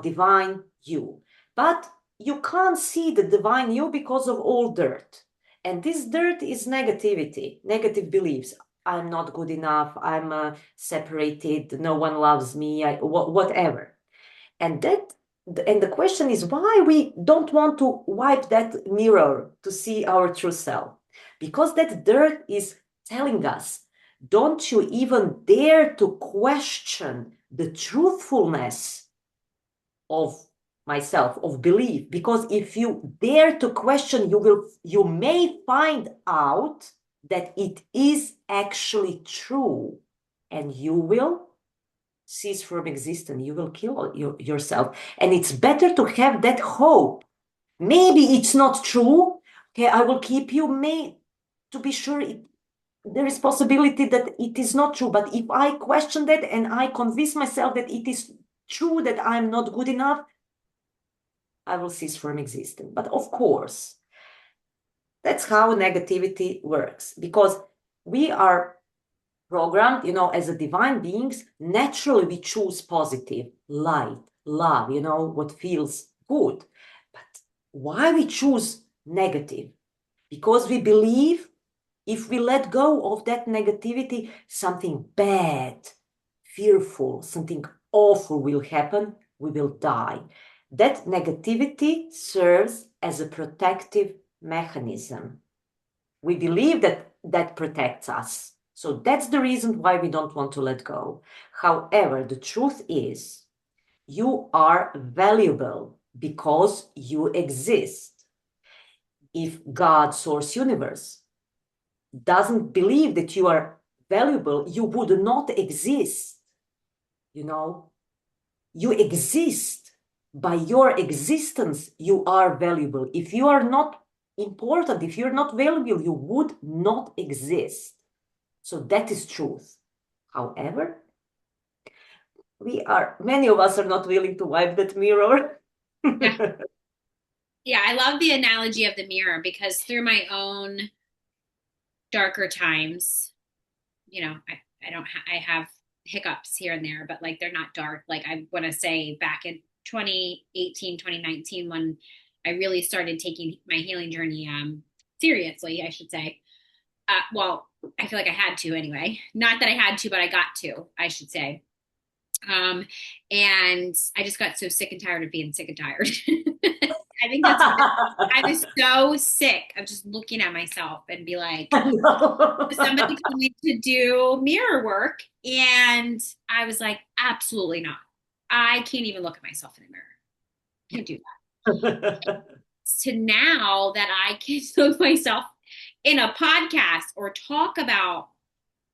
divine you. But you can't see the divine you because of all dirt. And this dirt is negativity, negative beliefs. I'm not good enough. I'm separated. No one loves me. Whatever. And the question is why we don't want to wipe that mirror to see our true self. Because that dirt is telling us, don't you even dare to question the truthfulness of myself, of belief. Because if you dare to question, you may find out that it is actually true, and you will cease from existence. You will kill yourself. And it's better to have that hope. Maybe it's not true. Okay, I will keep you to be sure there is possibility that it is not true. But if I question that and I convince myself that it is true that I'm not good enough, I will cease from existing. But of course, that's how negativity works, because we are programmed, as a divine beings. Naturally we choose positive, light, love, what feels good. But why we choose negative? Because we believe if we let go of that negativity, something bad, fearful, something awful will happen. We will die. That negativity serves as a protective mechanism. We believe that that protects us. So that's the reason why we don't want to let go. However, the truth is, you are valuable because you exist. If God, source, universe, doesn't believe that you are valuable, you would not exist. You exist by your existence, you are valuable. If you are not important, if you're not valuable, you would not exist. So that is truth. However, many of us are not willing to wipe that mirror. Yeah. Yeah, I love the analogy of the mirror because through my own darker times, I don't I have hiccups here and there, but like they're not dark. Like I want to say back in 2018, 2019, when I really started taking my healing journey seriously, I should say. Well, I feel like I had to anyway. Not that I had to, but I got to, I should say. Um, and I just got so sick and tired of being sick and tired. I think that's what I was so sick of just looking at myself and be like, somebody told me to do mirror work, and I was like, absolutely not. I can't even look at myself in the mirror. Can't do that. To now that I can look myself in a podcast or talk about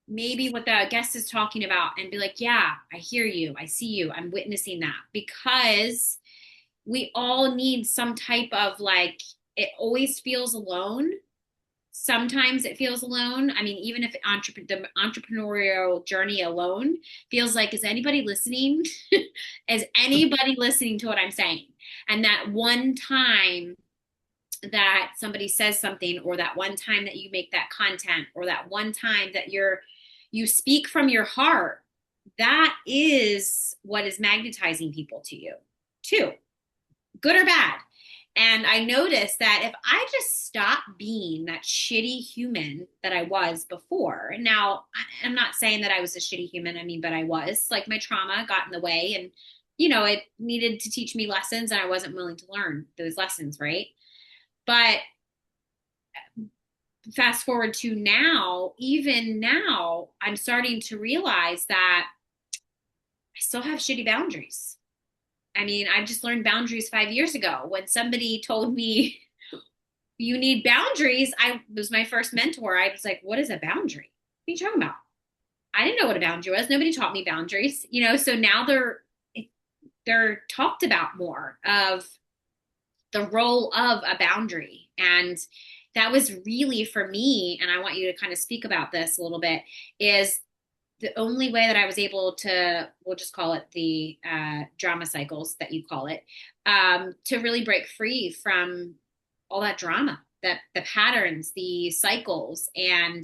maybe what the guest is talking about and be like, yeah, I hear you. I see you. I'm witnessing that because we all need some type of like, it always feels alone. Sometimes it feels alone. I mean, even if the entrepreneurial journey alone feels like, is anybody listening? Is anybody listening to what I'm saying? And that one time that somebody says something, or that one time that you make that content, or that one time that you speak from your heart, that is what is magnetizing people to you, too, good or bad. And I noticed that if I just stop being that shitty human that I was before, now I'm not saying that I was a shitty human, I mean, but I was, like, my trauma got in the way, and it needed to teach me lessons, and I wasn't willing to learn those lessons, right? But fast forward to now, even now, I'm starting to realize that I still have shitty boundaries. I mean, I just learned boundaries 5 years ago when somebody told me you need boundaries. I was my first mentor. I was like, what is a boundary? What are you talking about? I didn't know what a boundary was. Nobody taught me boundaries, so now they're talked about more of the role of a boundary. And that was really for me, and I want you to kind of speak about this a little bit, is the only way that I was able to, we'll just call it the drama cycles that you call it, to really break free from all that drama, that the patterns, the cycles. And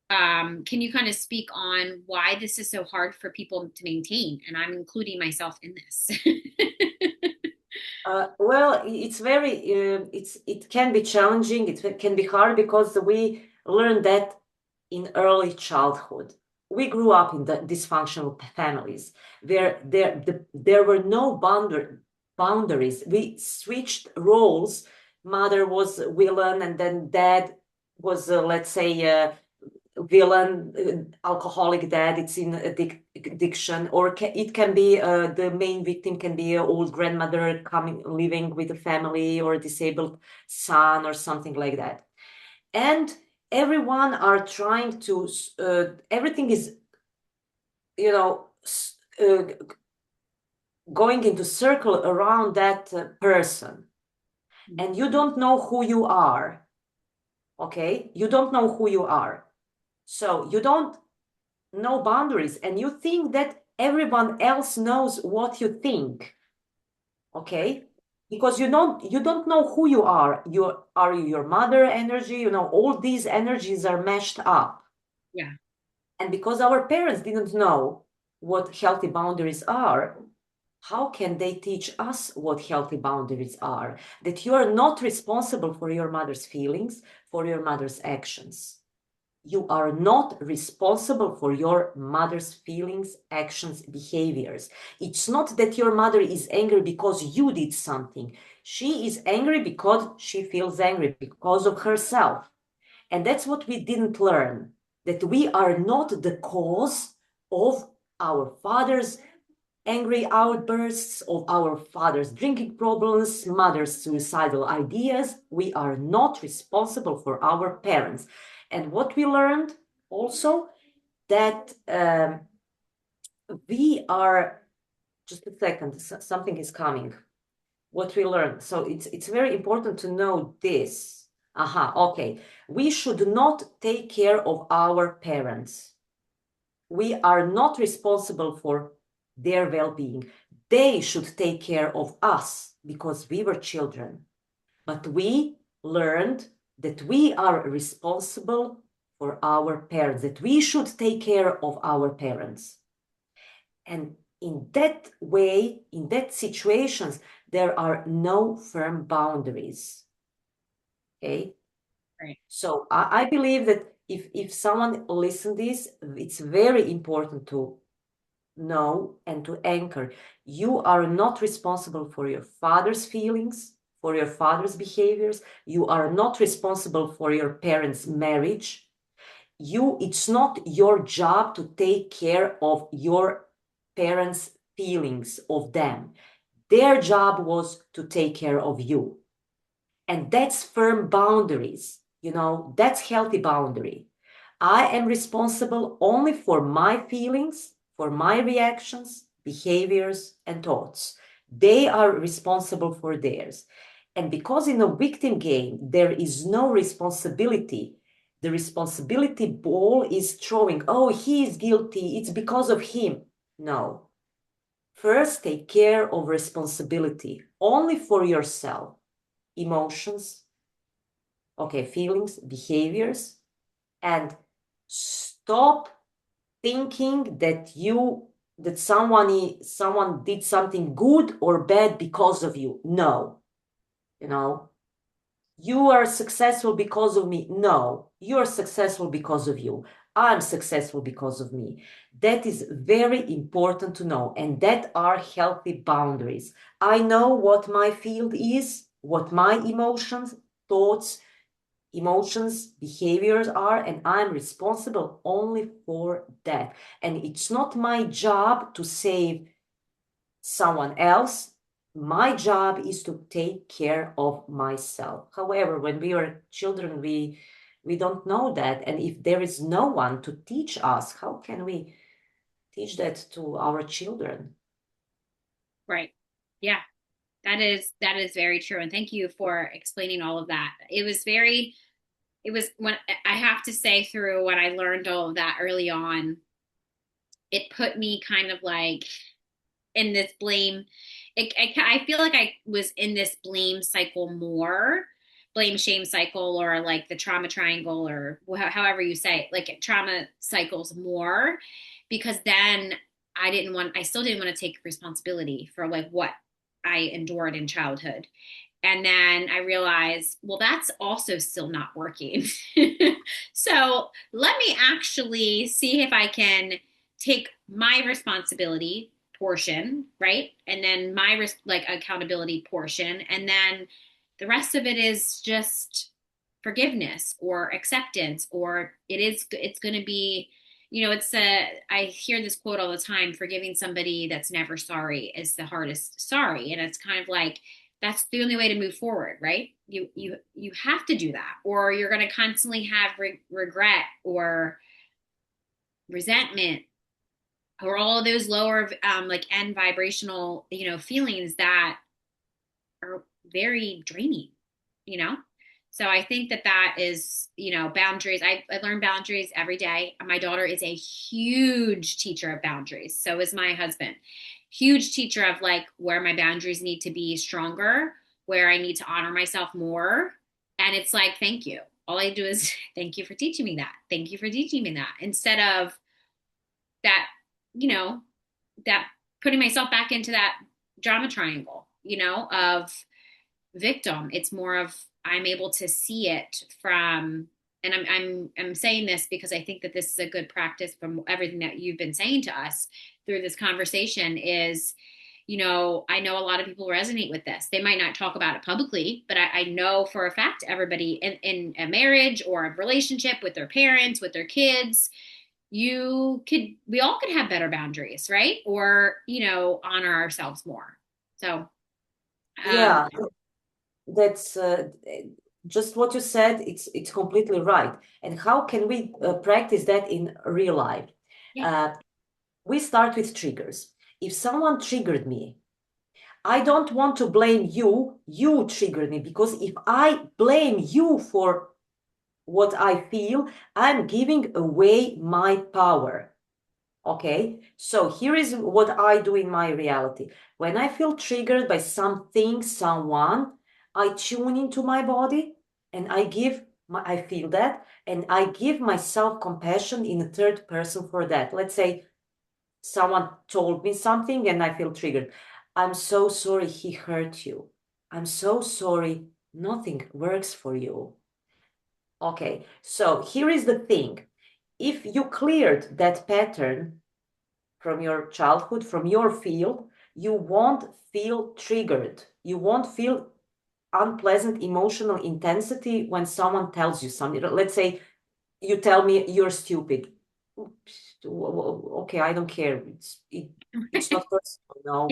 can you kind of speak on why this is so hard for people to maintain? And I'm including myself in this. Well, it can be challenging. It can be hard because we learn that in early childhood. We grew up in the dysfunctional families where there were no boundaries. We switched roles. Mother was villain, and then dad was, let's say, villain, alcoholic dad. It's in addiction, or it can be the main victim can be an old grandmother coming living with a family, or a disabled son, or something like that. And everyone are trying to everything is uh, going into circle around that person, and you don't know who you are. Okay, you don't know who you are, so you don't know boundaries, and you think that everyone else knows what you think. Okay, because you don't know who you are. You your mother energy, all these energies are meshed up. Yeah. And because our parents didn't know what healthy boundaries are, how can they teach us what healthy boundaries are? That you are not responsible for your mother's feelings, for your mother's actions. You are not responsible for your mother's feelings, actions, behaviors. It's not that your mother is angry because you did something. She is angry because she feels angry because of herself. And that's what we didn't learn, that we are not the cause of our father's angry outbursts, of our father's drinking problems, mother's suicidal ideas. We are not responsible for our parents. And what we learned also, that we are just a second, something is coming. What we learn. So it's very important to know this. Aha, okay. We should not take care of our parents. We are not responsible for their well-being. They should take care of us because we were children. But we learned that we are responsible for our parents, that we should take care of our parents. And in that way, in that situations, there are no firm boundaries. Okay. Right. So I believe that if someone listens this, it's very important to know and to anchor. You are not responsible for your father's feelings, for your father's behaviors. You are not responsible for your parents' marriage. It's not your job to take care of your parents' feelings of them. Their job was to take care of you. And that's firm boundaries, that's healthy boundary. I am responsible only for my feelings, for my reactions, behaviors, and thoughts. They are responsible for theirs. And because in a victim game, there is no responsibility, the responsibility ball is throwing, oh, he is guilty, it's because of him. No. First, take care of responsibility only for yourself, emotions, okay, feelings, behaviors, and stop thinking that someone did something good or bad because of you. No, you know, you are successful because of me. No, you are successful because of you. I'm successful because of me. That is very important to know, and that are healthy boundaries. I know what my field is, what my emotions, thoughts, emotions, behaviors are, and I'm responsible only for that. And it's not my job to save someone else. My job is to take care of myself. However, when we are children, we don't know that. And if there is no one to teach us, how can we teach that to our children? Right. Yeah. That is very true. And thank you for explaining all of that. It was when I have to say through when I learned all of that early on, it put me kind of like in this blame. I feel like I was in this blame cycle more, blame shame cycle, or like the trauma triangle, or however you say it, like trauma cycles more, because then I still didn't want to take responsibility for like what I endured in childhood. And then I realized, well, that's also still not working. So let me actually see if I can take my responsibility portion, right? And then my like accountability portion. And then the rest of it is just forgiveness or acceptance, or it's going to be, I hear this quote all the time: forgiving somebody that's never sorry is the hardest sorry. And it's kind of like, that's the only way to move forward, right? You have to do that, or you're going to constantly have regret or resentment, or all of those lower like end vibrational feelings that are very draining, you know? So I think that is, boundaries. I learn boundaries every day. My daughter is a huge teacher of boundaries. So is my husband. Huge teacher of like where my boundaries need to be stronger, where I need to honor myself more. And it's like, thank you. All I do is thank you for teaching me that. Thank you for teaching me that. Instead of that, you know, that putting myself back into that drama triangle, of victim. It's more of, I'm able to see it from, and I'm saying this because I think that this is a good practice from everything that you've been saying to us through this conversation is, I know a lot of people resonate with this. They might not talk about it publicly, but I know for a fact everybody in a marriage or a relationship with their parents, with their kids, we all could have better boundaries, right? Or, honor ourselves more. So, um, Yeah, that's just what you said. It's completely right. And how can we practice that in real life? yeah, Uh, we start with triggers. if someone triggered me, I don't want to blame you. You triggered me, because if I blame you for what I feel, I'm giving away my power. Okay, so here is what I do in my reality. When I feel triggered by something, someone, I tune into my body and I feel that, and I give myself compassion in the third person for that. Let's say someone told me something and I feel triggered. I'm so sorry he hurt you. I'm so sorry nothing works for you. Okay, so here is the thing. If you cleared that pattern from your childhood, from your field, you won't feel triggered. You won't feel unpleasant emotional intensity when someone tells you something. Let's say you tell me you're stupid. Okay, I don't care. It's not personal, no.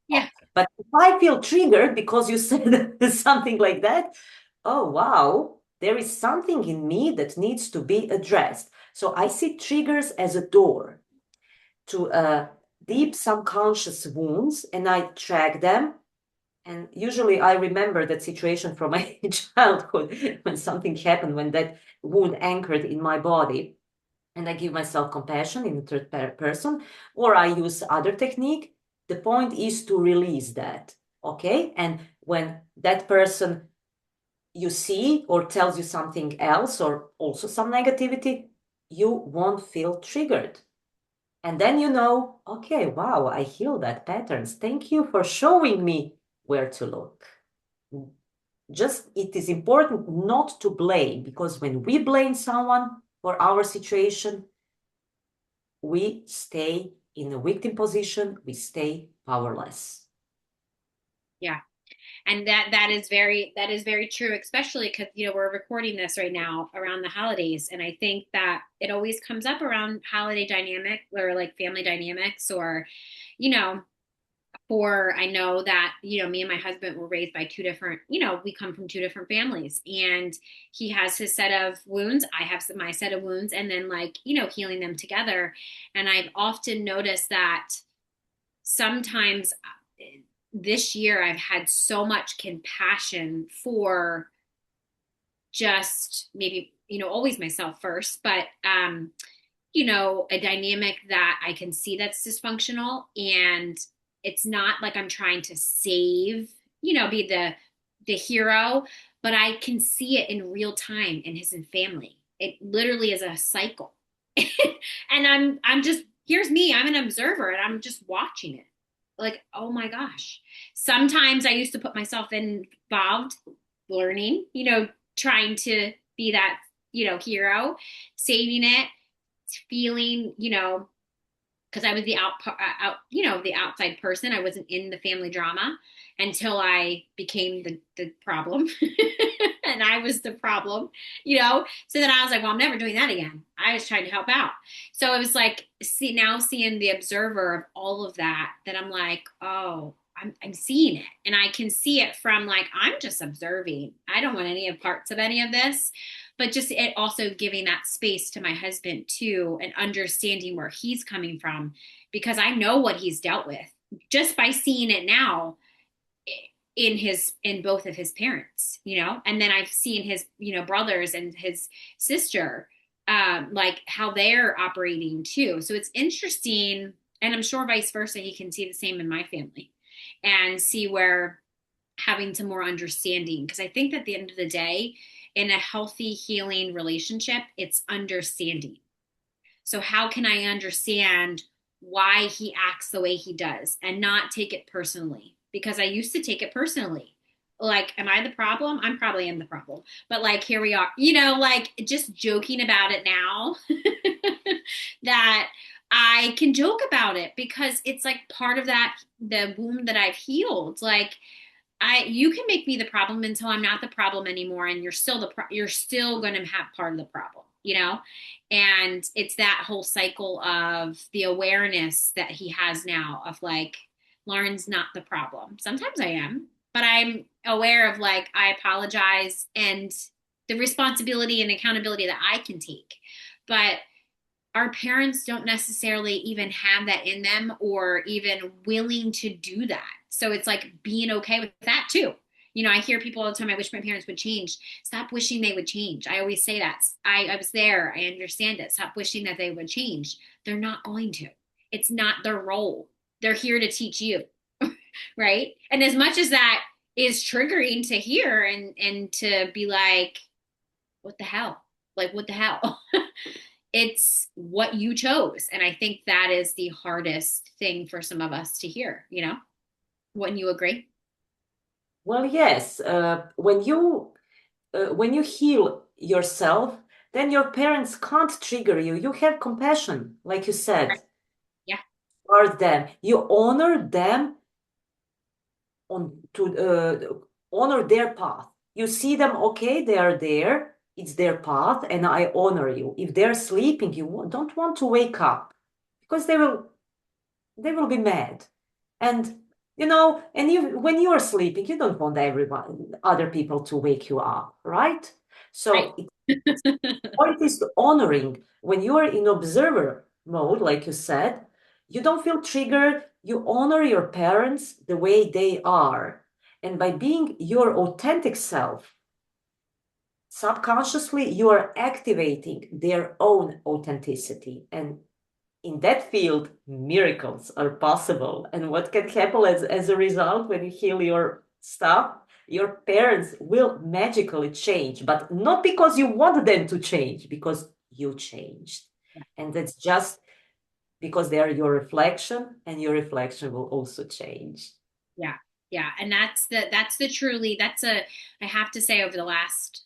Yeah. But if I feel triggered because you said something like that, oh wow, there is something in me that needs to be addressed. So I see triggers as a door to deep subconscious wounds, and I track them. And usually I remember that situation from my childhood when something happened, when that wound anchored in my body. And I give myself compassion in the third person, or I use other technique. The point is to release that. Okay. And when that person you see or tells you something else, or also some negativity, you won't feel triggered. And then you know, okay, wow, I heal that patterns. Thank you for showing me where to look. Just it is important not to blame, because when we blame someone for our situation, we stay in a victim position, we stay powerless. Yeah. And that is very true, especially because we're recording this right now around the holidays, and I think that it always comes up around holiday dynamic or like family dynamics, or you know for I know that me and my husband were raised by two different, we come from two different families, and he has his set of wounds, I have my set of wounds, and then like healing them together. And I've often noticed that sometimes this year I've had so much compassion for just maybe, always myself first, but a dynamic that I can see that's dysfunctional. And it's not like I'm trying to save, be the hero, but I can see it in real time in his family. It literally is a cycle. And I'm just, here's me, I'm an observer and I'm just watching it. Like, oh my gosh. Sometimes I used to put myself involved learning, trying to be that, hero, saving it, feeling, because I was the the outside person. I wasn't in the family drama until I became the problem. And I was the problem, So then I was like, well, I'm never doing that again. I was trying to help out. So it was like, seeing the observer of all of that, that I'm like, oh, I'm seeing it. And I can see it from like, I'm just observing. I don't want any of parts of any of this, but just it also giving that space to my husband too, and understanding where he's coming from, because I know what he's dealt with just by seeing it now in both of his parents, and then I've seen his, brothers and his sister, like how they're operating too. So it's interesting. And I'm sure vice versa, he can see the same in my family and see where having some more understanding. Because I think that at the end of the day, in a healthy healing relationship, it's understanding. So how can I understand why he acts the way he does and not take it personally? Because I used to take it personally. Like, am I the problem? I'm probably am the problem. But like, here we are, like just joking about it now, that I can joke about it because it's like part of that, the wound that I've healed. Like, you can make me the problem until I'm not the problem anymore, and you're still going to have part of the problem, And it's that whole cycle of the awareness that he has now of like, Lauren's not the problem. Sometimes I am, but I'm aware of like, I apologize, and the responsibility and accountability that I can take. But our parents don't necessarily even have that in them or even willing to do that. So it's like being okay with that too. I hear people all the time, I wish my parents would change. Stop wishing they would change. I always say that. I was there. I understand it. Stop wishing that they would change. They're not going to. It's not their role. They're here to teach you, right? And as much as that is triggering to hear and to be like, what the hell? Like, what the hell? It's what you chose. And I think that is the hardest thing for some of us to hear. Wouldn't you agree? Well, yes. When you heal yourself, then your parents can't trigger you. You have compassion, like you Right. said, Yeah. towards them. You honor them on to honor their path. You see them, okay, they are there. It's their path, and I honor you. If they're sleeping, you don't want to wake up because they will be mad. And when you are sleeping, you don't want other people to wake you up, right? Right. So what it is honoring when you are in observer mode, like you said, you don't feel triggered. You honor your parents the way they are. And by being your authentic self, subconsciously, you are activating their own authenticity. And in that field, miracles are possible. And what can happen as a result when you heal your stuff? Your parents will magically change, but not because you want them to change, because you changed. And that's just because they are your reflection, and your reflection will also change. Yeah. Yeah. And that's the truly, I have to say over the last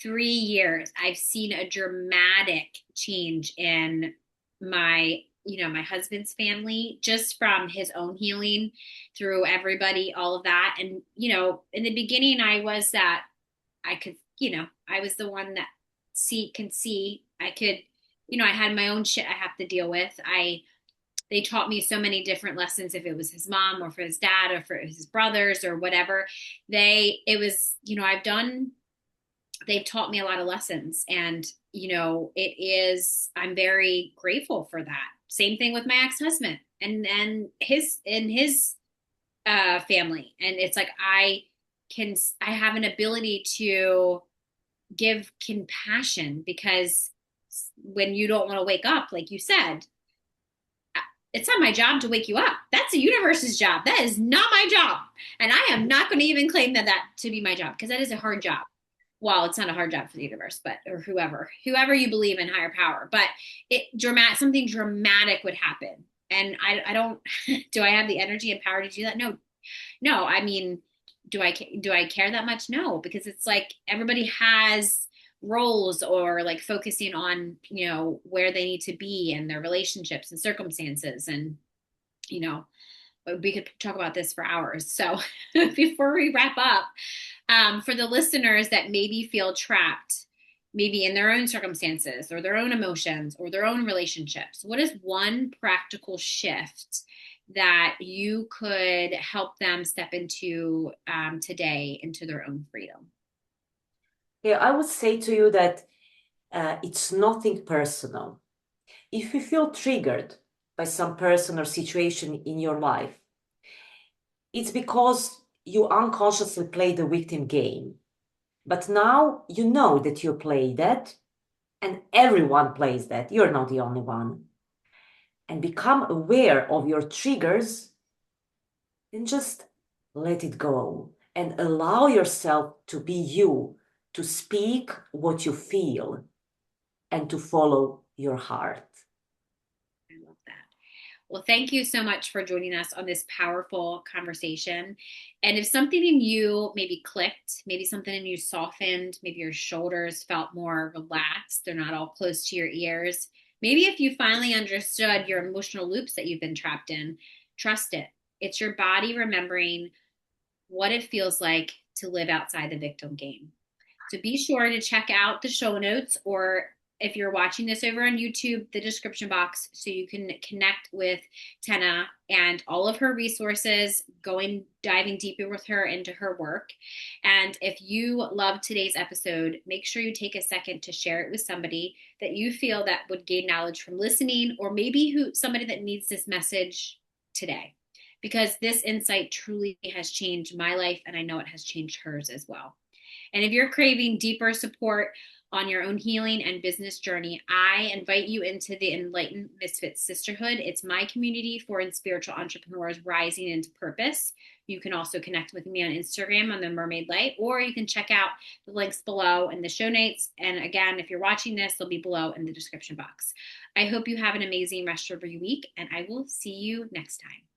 3 years, I've seen a dramatic change in my husband's family just from his own healing through everybody, all of that. And, in the beginning, I was that I could, I was the one that can see. I had my own shit I have to deal with. They taught me so many different lessons, if it was his mom or for his dad or for his brothers or whatever. It was, they've taught me a lot of lessons, and I'm very grateful for that. Same thing with my ex-husband and his family. And it's like I have an ability to give compassion, because when you don't want to wake up, like you said, it's not my job to wake you up. That's the universe's job. That is not my job. And I am not going to even claim that to be my job, because that is a hard job. Well, it's not a hard job for the universe, but or whoever you believe in, higher power. But something dramatic would happen, and I don't. Do I have the energy and power to do that? No, no. I mean, do I care that much? No, because it's like everybody has roles, or like focusing on where they need to be and their relationships and circumstances, and you know we could talk about this for hours. So before we wrap up, for the listeners that maybe feel trapped, maybe in their own circumstances or their own emotions or their own relationships, what is one practical shift that you could help them step into today, into their own freedom? Yeah, I would say to you that it's nothing personal. If you feel triggered by some person or situation in your life, it's because you unconsciously play the victim game. But now you know that you play that, and everyone plays that. You're not the only one. And become aware of your triggers and just let it go and allow yourself to be you, to speak what you feel, and to follow your heart. I love that. Well, thank you so much for joining us on this powerful conversation. And if something in you maybe clicked, maybe something in you softened, maybe your shoulders felt more relaxed, they're not all close to your ears. Maybe if you finally understood your emotional loops that you've been trapped in, trust it. It's your body remembering what it feels like to live outside the victim game. So be sure to check out the show notes or if you're watching this over on YouTube, the description box so you can connect with Tena and all of her resources, diving deeper with her into her work. And if you love today's episode, make sure you take a second to share it with somebody that you feel that would gain knowledge from listening, or maybe somebody that needs this message today. Because this insight truly has changed my life, and I know it has changed hers as well. And if you're craving deeper support on your own healing and business journey, I invite you into the Enlightened Misfits Sisterhood. It's my community for spiritual entrepreneurs rising into purpose. You can also connect with me on Instagram on the Mermaid Light, or you can check out the links below in the show notes. And again, if you're watching this, they'll be below in the description box. I hope you have an amazing rest of your week, and I will see you next time.